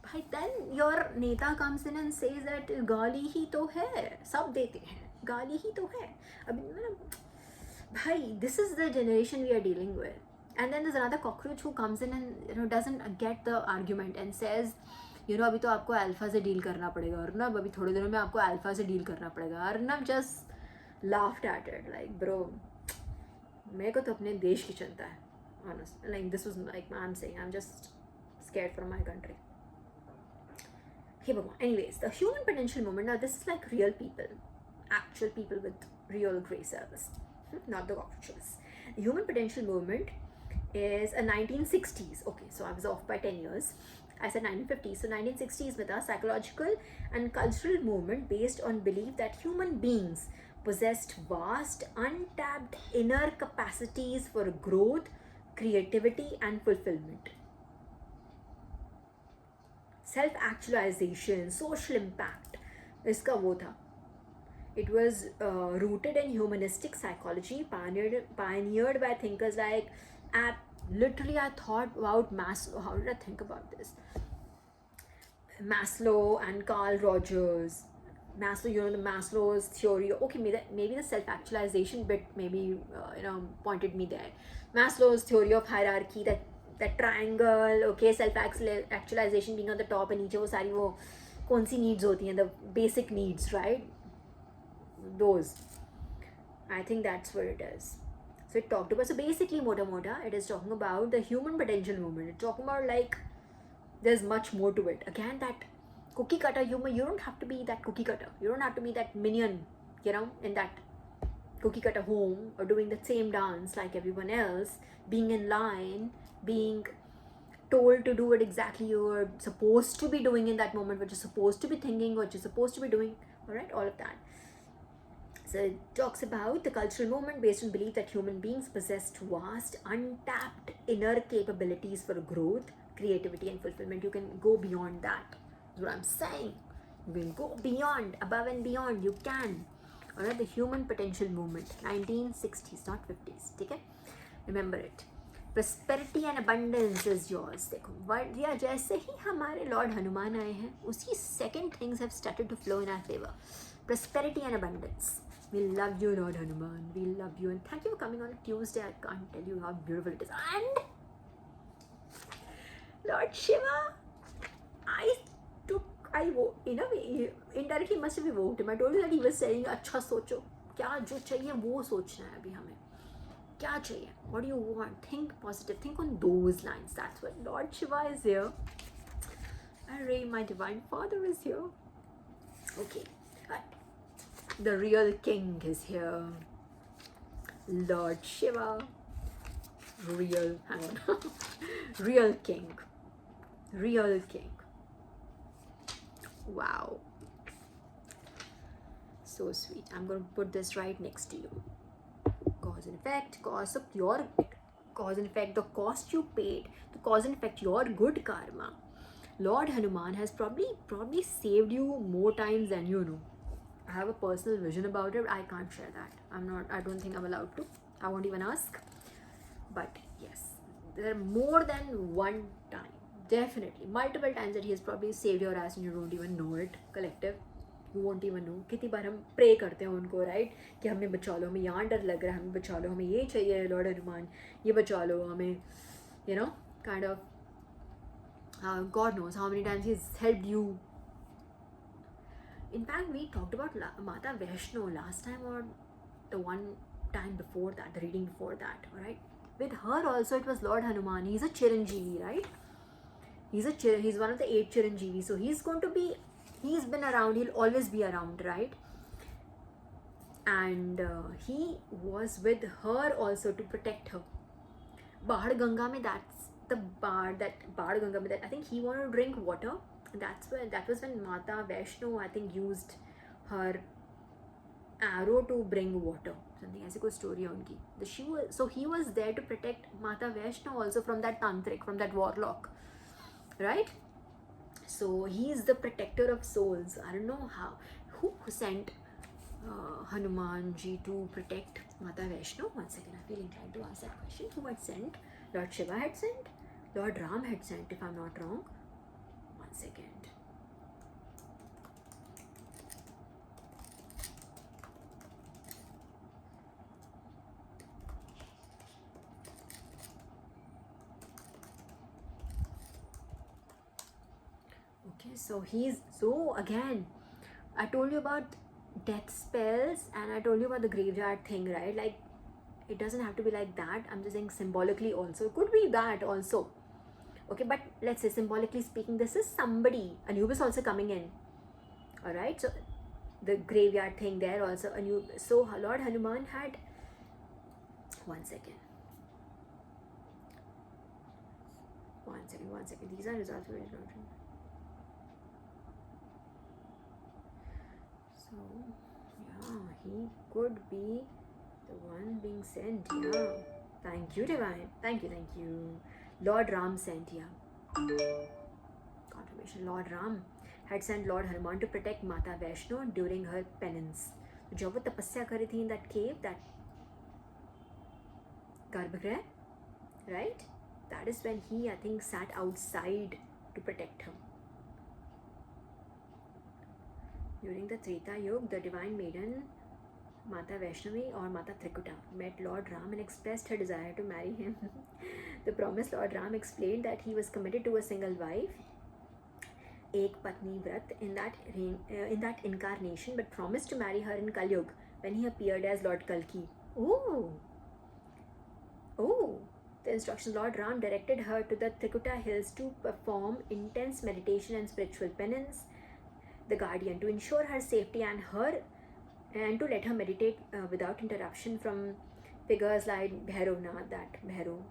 भाई. देन योर नेता comes in and says that गाली ही तो है, सब देते हैं, गाली ही तो है. अभी मतलब भाई, this is the generation we are dealing with. And then there is another cockroach who comes in and, you know, doesn't get the argument and says, you know, अभी तो आपको अल्फा से डील करना पड़ेगा अर्नब, अभी थोड़े दिनों में आपको अल्फा से डील करना पड़ेगा. Arnab just laughed at it like, bro, मेरे को तो अपने देश की चिंता है. Honestly, like, this was like, I'm saying, I'm just scared for my country. Hey, Baba. Anyways, the human potential movement. Now, this is like real people, actual people with real gray cells, not the cockroaches. The human potential movement is a 1960s. Okay, so I was off by 10 years. I said 1950s. So 1960s with a psychological and cultural movement based on belief that human beings possessed vast, untapped inner capacities for growth, creativity and fulfillment, self-actualization, social impact. इसका वो था It was rooted in humanistic psychology, pioneered by thinkers like literally I thought about Maslow. How did I think about this? Maslow and Carl Rogers. Maslow, you know, the Maslow's theory. Okay, maybe the self-actualization bit maybe pointed me there. Maslow's theory of hierarchy, that triangle. Okay, self-actualization being on the top, and नीचे वो सारी वो कौन सी needs होती हैं, the basic needs, right? Those. I think that's what it is. So it talked about, so basically mota, it is talking about the human potential movement. It's talking about like there's much more to it. Again, that cookie cutter humor, you don't have to be that cookie cutter. You don't have to be that minion, in that cookie cutter home or doing the same dance like everyone else, being in line, being told to do what exactly you're supposed to be doing in that moment, what you're supposed to be thinking, what you're supposed to be doing, all right, all of that. So it talks about the cultural movement based on belief that human beings possessed vast, untapped inner capabilities for growth, creativity, and fulfillment. You can go beyond that. That's what I'm saying. You can go beyond, above and beyond. You can. Alright, the human potential movement, 1960s, not 50s. Okay? Remember it. Prosperity and abundance is yours. देखो, या जैसे ही हमारे Lord Hanuman आए हैं, उसी second things have started to flow in our favor. Prosperity and abundance. We love you, Lord Hanuman. We love you, and thank you for coming on a Tuesday. I can't tell you how beautiful it is. And Lord Shiva, indirectly must have evoked him. I told you that he was saying, अच्छा सोचो, क्या जो चाहिए वो सोचना है अभी हमें. क्या चाहिए? What do you want? Think positive. Think on those lines. That's what Lord Shiva is here. Array, my divine father is here. Okay. The real king is here. Lord Shiva. Hang on. Real king. Real king. Wow. So sweet. I'm going to put this right next to you. Cause and effect, cause and effect, the cost you paid, the cause and effect, your good karma. Lord Hanuman has probably saved you more times than you know. I have a personal vision about it. I can't share that. I don't think I'm allowed to. I won't even ask. But yes, there are more than one time. Definitely. Multiple times that he has probably saved your ass and you don't even know it. Collective. You won't even know. कितनी बार हम pray करते हैं उनको, right, कि हमें बचा लो, हमें यहाँ डर लग रहा है, हमें बचा लो, हमें ये चाहिए लॉर्ड हनुमान, ये बचा लो हमें, kind of God knows how many times he's helped you. In fact, we talked about Mata Vaishno last time, or the one time before that, the reading before that, alright? With her also it was Lord Hanuman. He's a Chiranjeevi, right? He's one of the 8 Chiranjeevi, so he's been around, he'll always be around, right? And he was with her also to protect her. Bahad Ganga mein, that's the Bahad Ganga mein, that I think he wanted to drink water. And that was when Mata Vaishno, I think, used her arrow to bring water. Something ऐसी कोई story है उनकी. So he was there to protect Mata Vaishno also from that tantric, from that warlock, right? So he is the protector of souls. I don't know who sent Hanuman ji to protect Mata Vaishno. One second, I feel inclined to ask that question. Who had sent? Lord Shiva had sent? Lord Ram had sent, if I'm not wrong. One second. Okay, so again, I told you about death spells and I told you about the graveyard thing, right? Like, it doesn't have to be like that. I'm just saying symbolically also. It could be that also. Okay, but let's say symbolically speaking, this is somebody, Anubis also coming in. Alright, so the graveyard thing there also. So Lord Hanuman had, one second. These are results for his doctrine. So, yeah, he could be the one being sent, yeah. Thank you, Divine. Thank you. Lord Ram sent, yeah. Confirmation. Lord Ram had sent Lord Hanuman to protect Mata Vaishno during her penance. जब वो तपस्या करी थी in that cave, that गर्भगृह, right? That is when he, I think, sat outside to protect her. During the Treta Yuga, the divine maiden Mata Vaishnavi or Mata Trikuta met Lord Ram and expressed her desire to marry him. The promised Lord Ram explained that he was committed to a single wife, Ek Patni Vrat, in that incarnation, but promised to marry her in Kali Yuga when he appeared as Lord Kalki. Oh! The instructions: Lord Ram directed her to the Trikuta hills to perform intense meditation and spiritual penance. The guardian, to ensure her safety and to let her meditate without interruption from figures like Bhairavnath, that Bhairav.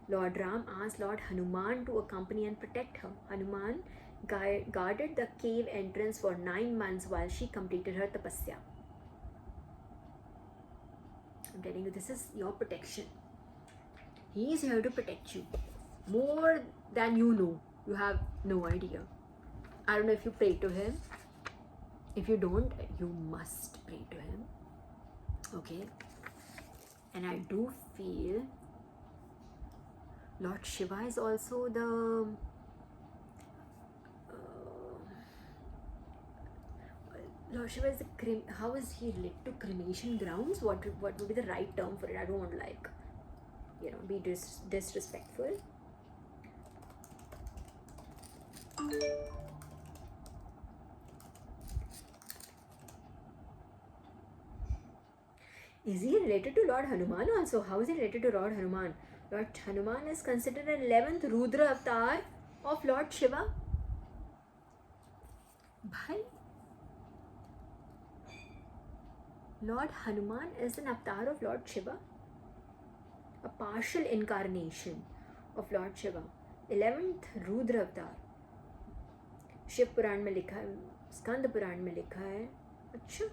Lord Ram asked Lord Hanuman to accompany and protect her. Hanuman guarded the cave entrance for 9 months while she completed her tapasya. I'm telling you, this is your protection. He is here to protect you more than you know. You have no idea. I don't know if you pray to him. If you don't, you must pray to him. Okay? And I do feel Lord Shiva is also the Lord Shiva is the how is he related to cremation grounds? What would be the right term for it? I don't want to be disrespectful. Is he related to Lord Hanuman also? How is he related to Lord Hanuman? Lord Hanuman is considered an 11th Rudra avatar of Lord Shiva. Bhai, Lord Hanuman is an avatar of Lord Shiva, a partial incarnation of Lord Shiva, 11th Rudra avatar. Shiv पुराण में लिखा है, स्कंद पुराण में लिखा है. अच्छा,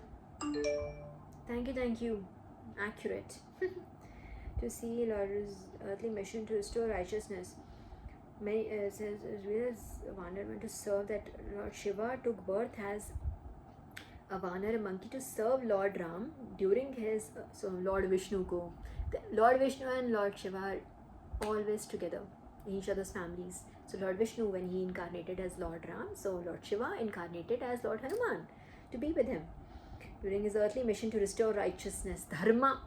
thank you, accurate. To see Lord's earthly mission to restore righteousness. Says Vanar went to serve that Lord Shiva took birth as a Vanar, a monkey, to serve Lord Ram during his Lord Vishnu Lord Vishnu and Lord Shiva are always together in each other's families. So Lord Vishnu, when he incarnated as Lord Ram, so Lord Shiva incarnated as Lord Hanuman to be with him during his earthly mission to restore righteousness, dharma.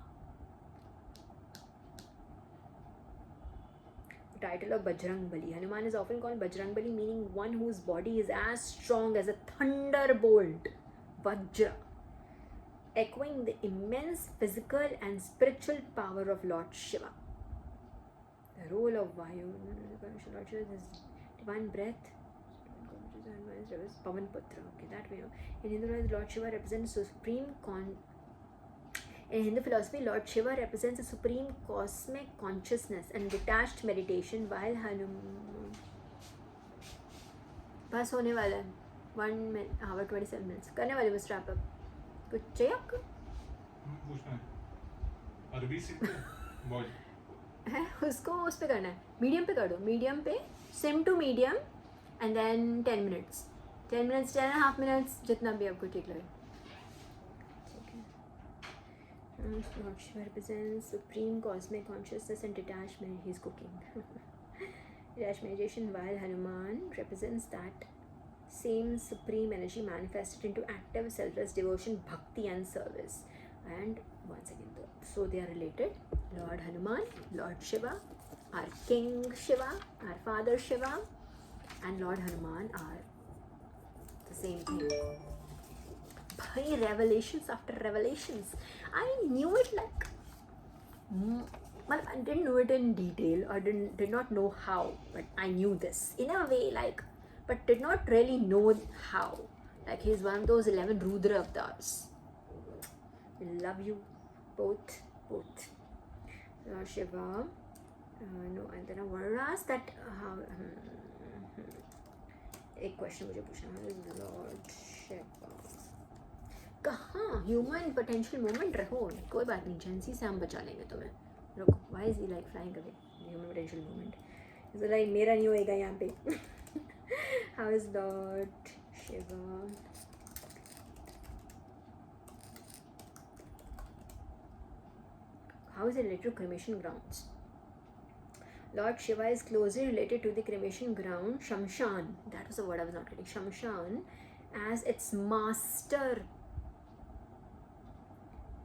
The title of Bajrang Bali. Hanuman is often called Bajrang Bali, meaning one whose body is as strong as a thunderbolt, Vajra, echoing the immense physical and spiritual power of Lord Shiva. The role of Vayu, Lord Shiva is divine breath, Pavan Putra. Okay, that we know. In Hindu, Lord Shiva represents supreme In Hindu philosophy, Lord Shiva represents a supreme cosmic consciousness and detached meditation, while Hanuman. बस होने वाला है 1 hour 27 minutes. करने वाले बस wrap up. कुछ चाहिए आपको? पूछना है. अरबी सीखते हैं? है उसको उस पे करना है. मीडियम पे कर दो. मीडियम पे sim to medium and then 10 minutes. 10 minutes, 10.5 minutes, जितना भी आपको ठीक लगे. Lord Shiva represents supreme cosmic consciousness and detachment. He's cooking. Detached meditation, while Hanuman represents that same supreme energy manifested into active selfless devotion, bhakti and service. And once again, so they are related. Lord Hanuman, Lord Shiva, our King Shiva, our Father Shiva, and Lord Hanuman are the same thing. By revelations after revelations, I knew it like, I didn't know it in detail, or did not know how, but I knew this in a way, like, but did not really know how. Like, he's one of those 11 Rudra avatars. I love you both. Shiva. No, and then I want to ask that. एक question मुझे पूछना है. Lord Shiva कहाँ human potential moment रहो. कोई बात नहीं, जेंसी से हम बचा लेंगे तुम्हें. रुको. Why is he like flying away? Human potential moment is like मेरा नहीं होएगा यहाँ पे. How is Lord Shiva? How is it related to cremation grounds? Lord Shiva is closely related to the cremation ground, Shamshan. That was the word I was not getting. Shamshan, as its master.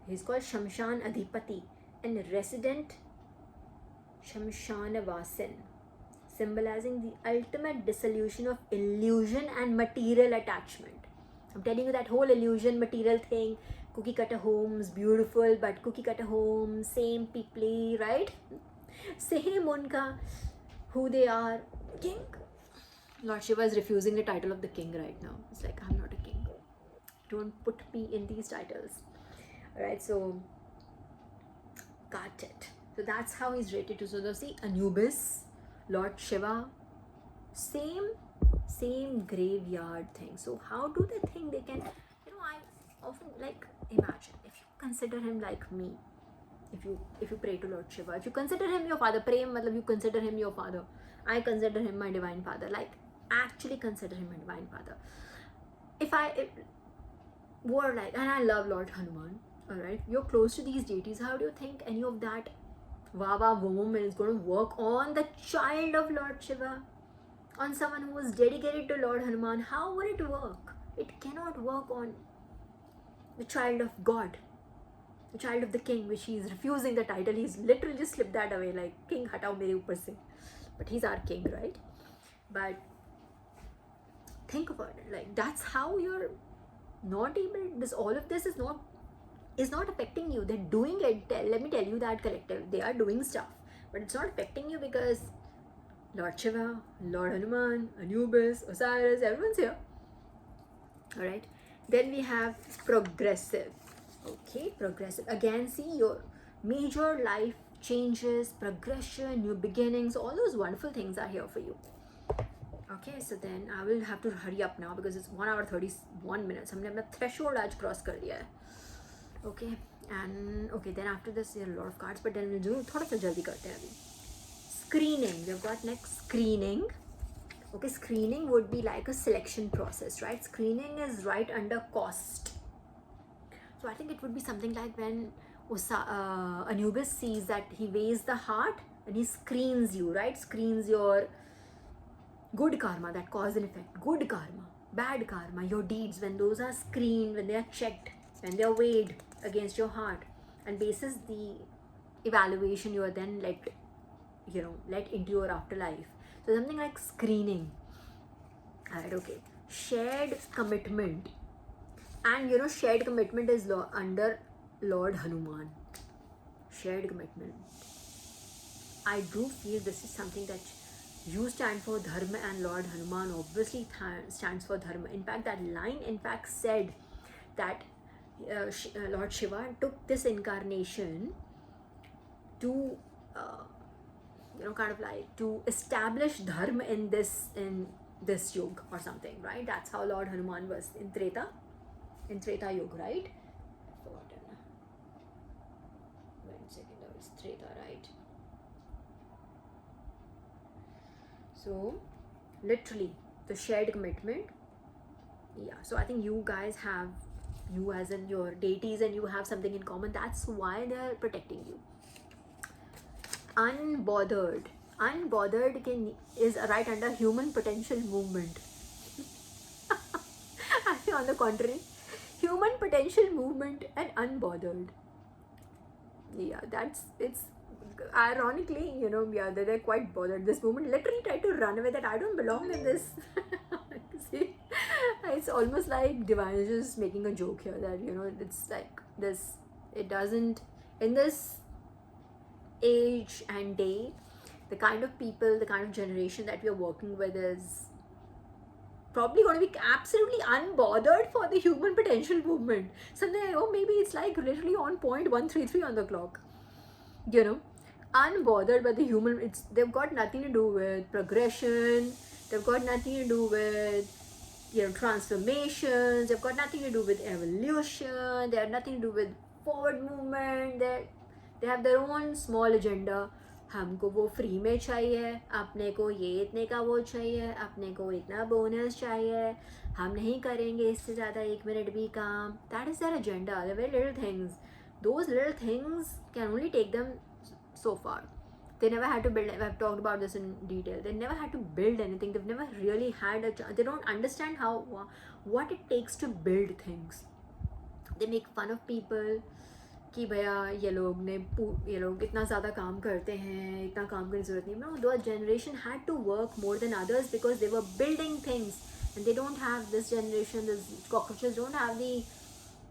He's called Shamshan Adhipati and resident Shamshanavasan, symbolizing the ultimate dissolution of illusion and material attachment. I'm telling you, that whole illusion, material thing, cookie cutter homes, beautiful, but cookie cutter homes, same people, right? Same unka, who they are, king. Lord Shiva is refusing the title of the king right now. It's like, I'm not a king. Don't put me in these titles. Alright, so got it. So that's how he's rated to. So see, Anubis, Lord Shiva, same graveyard thing. So how do they think they can, I often like imagine if you consider him like me, if you pray to Lord Shiva, if you consider him your father, pray matlab you consider him your father, I consider him my divine father, like actually consider him my divine father. If were like, and I love Lord Hanuman, alright, you're close to these deities, how do you think any of that Vava woman is going to work on the child of Lord Shiva, on someone who was dedicated to Lord Hanuman? How would it work? It cannot work on the child of God, the child of the king, which he's refusing the title. He's literally just slipped that away, like, king hatao mere upar se. But he's our king, right? But think about it, like, that's how you're not able, all of this is not affecting you. They're doing it. Let me tell you that collective, they are doing stuff, but it's not affecting you because Lord Shiva, Lord Hanuman, Anubis, Osiris, everyone's here. Alright. Then we have progressive. Okay, progressive. Again, see, your major life changes, progression, new beginnings, all those wonderful things are here for you. Okay, so then I will have to hurry up now because it's 1 hour 31 minutes. हमने अपना threshold आज cross कर दिया है. Okay, and okay, then after this there are a lot of cards, but then we'll do थोड़ा सा जल्दी करते हैं अभी. Screening. We've got next screening. Okay, screening would be like a selection process, right? Screening is right under cost. So I think it would be something like when Anubis sees that he weighs the heart and he screens you, right? Screens your good karma, that cause and effect, good karma, bad karma, your deeds, when those are screened, when they are checked, when they are weighed against your heart, and basis the evaluation, you are then let into your afterlife. So something like screening. Alright, okay. Shared commitment. And shared commitment is under Lord Hanuman. Shared commitment. I do feel this is something that you stand for dharma, and Lord Hanuman obviously stands for dharma. In fact, that line said that Lord Shiva took this incarnation to kind of like to establish dharma in this yuga or something, right? That's how Lord Hanuman was in Treta Yuga, right? Forgotten. Wait a second, that was Treta, right? So literally the shared commitment. Yeah, so I think you guys have, you as in your deities, and you have something in common. That's why they're protecting you. Unbothered is right under human potential movement. Actually, on the contrary, human potential movement and unbothered. Yeah, it's ironically, they're quite bothered. This movement literally tried to run away, that I don't belong in this. See, it's almost like divine is just making a joke here that it's like this, it doesn't, in this age and day, the kind of people, the kind of generation that we are working with is probably going to be absolutely unbothered for the human potential movement. Something like, maybe it's like literally on point 133 on the clock. Unbothered by the human. They've got nothing to do with progression. They've got nothing to do with transformations. They've got nothing to do with evolution. They have nothing to do with forward movement. They have their own small agenda. हमको वो free में चाहिए, अपने को ये इतने का वो चाहिए, अपने को इतना बोनस चाहिए, हम नहीं करेंगे इससे ज़्यादा 1 मिनट भी काम. That is their agenda. They're very little things. those little things can only take them so far. They never had to build. I've talked about this in detail. They never had to build anything. They've never really had a chance. They don't understand how what it takes to build things. They make fun of people कि भैया ये लोग इतना ज़्यादा काम करते हैं, इतना काम करने की ज़रूरत नहीं. No, the generation had to work more than others because they were building things, and they don't have, this generation, these cockroaches don't have the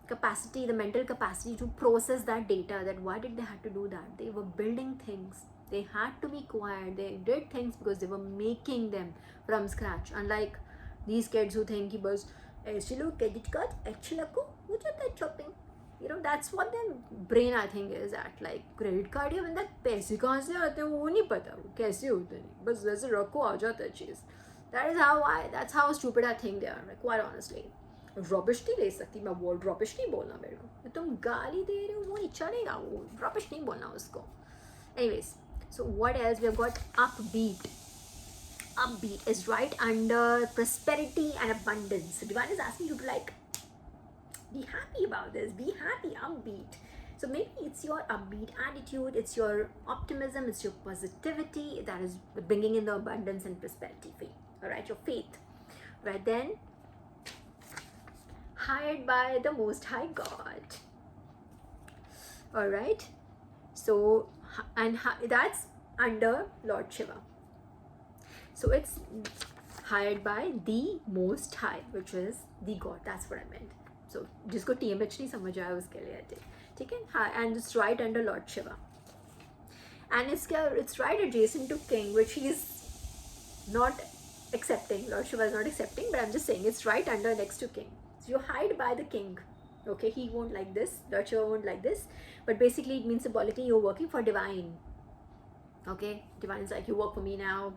capacity, the mental capacity to process that data, that why did they have to do that. They were building things. They had to be quiet. They did things because they were making them from scratch. Unlike these kids who think कि बस ऐसे लोग credit card अच्छा लगो हो जाता है shopping. You know, that's what their brain I think is at. Like credit card या बंदा पैसे कहाँ से आते हैं वो नहीं पता, वो कैसे होते नहीं, बस वैसे रखो आ जाता है चीज़. That's how stupid I think they are, like, quite honestly. रॉबिश नहीं ले सकती मैं, बोल रॉबिश नहीं बोलना मेरे को, तुम गाली दे रहे हो वो नहीं चलेगा, वो रॉबिश नहीं बोलना उसको. Anyways, so what else? We have got upbeat. Upbeat is right under prosperity and abundance. So divine is asking you to like be happy about this, be happy, upbeat. So maybe it's your upbeat attitude, it's your optimism, it's your positivity that is bringing in the abundance and prosperity for you. All right, your faith. Right then, hired by the Most High God. All right, so and that's under Lord Shiva. So it's hired by the Most High, which is the God. That's what I meant. So जिसको TMH नहीं समझ आया उसके लिए ठीक है. हाँ, and it's right under Lord Shiva, and it's right adjacent to King, which he is not accepting. Lord Shiva is not accepting, but I'm just saying it's right under next to King. So you're hired by the King. Okay, he won't like this. Lord Shiva won't like this, but basically it means symbolically you're working for divine. Okay, divine is like, you work for me now.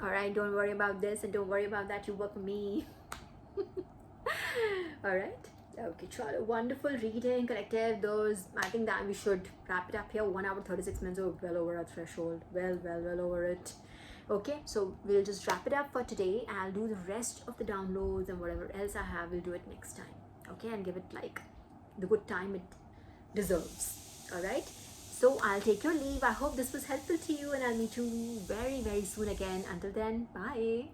All right, don't worry about this and don't worry about that. You work for me. All right. Okay, chalo. Wonderful reading, collective. Those, I think that we should wrap it up here. 1 hour 36 minutes, or well over our threshold. Well over it. Okay, so we'll just wrap it up for today. I'll do the rest of the downloads and whatever else I have, we'll do it next time. Okay, and give it like the good time it deserves. All right. So I'll take your leave. I hope this was helpful to you, and I'll meet you very soon again. Until then, bye.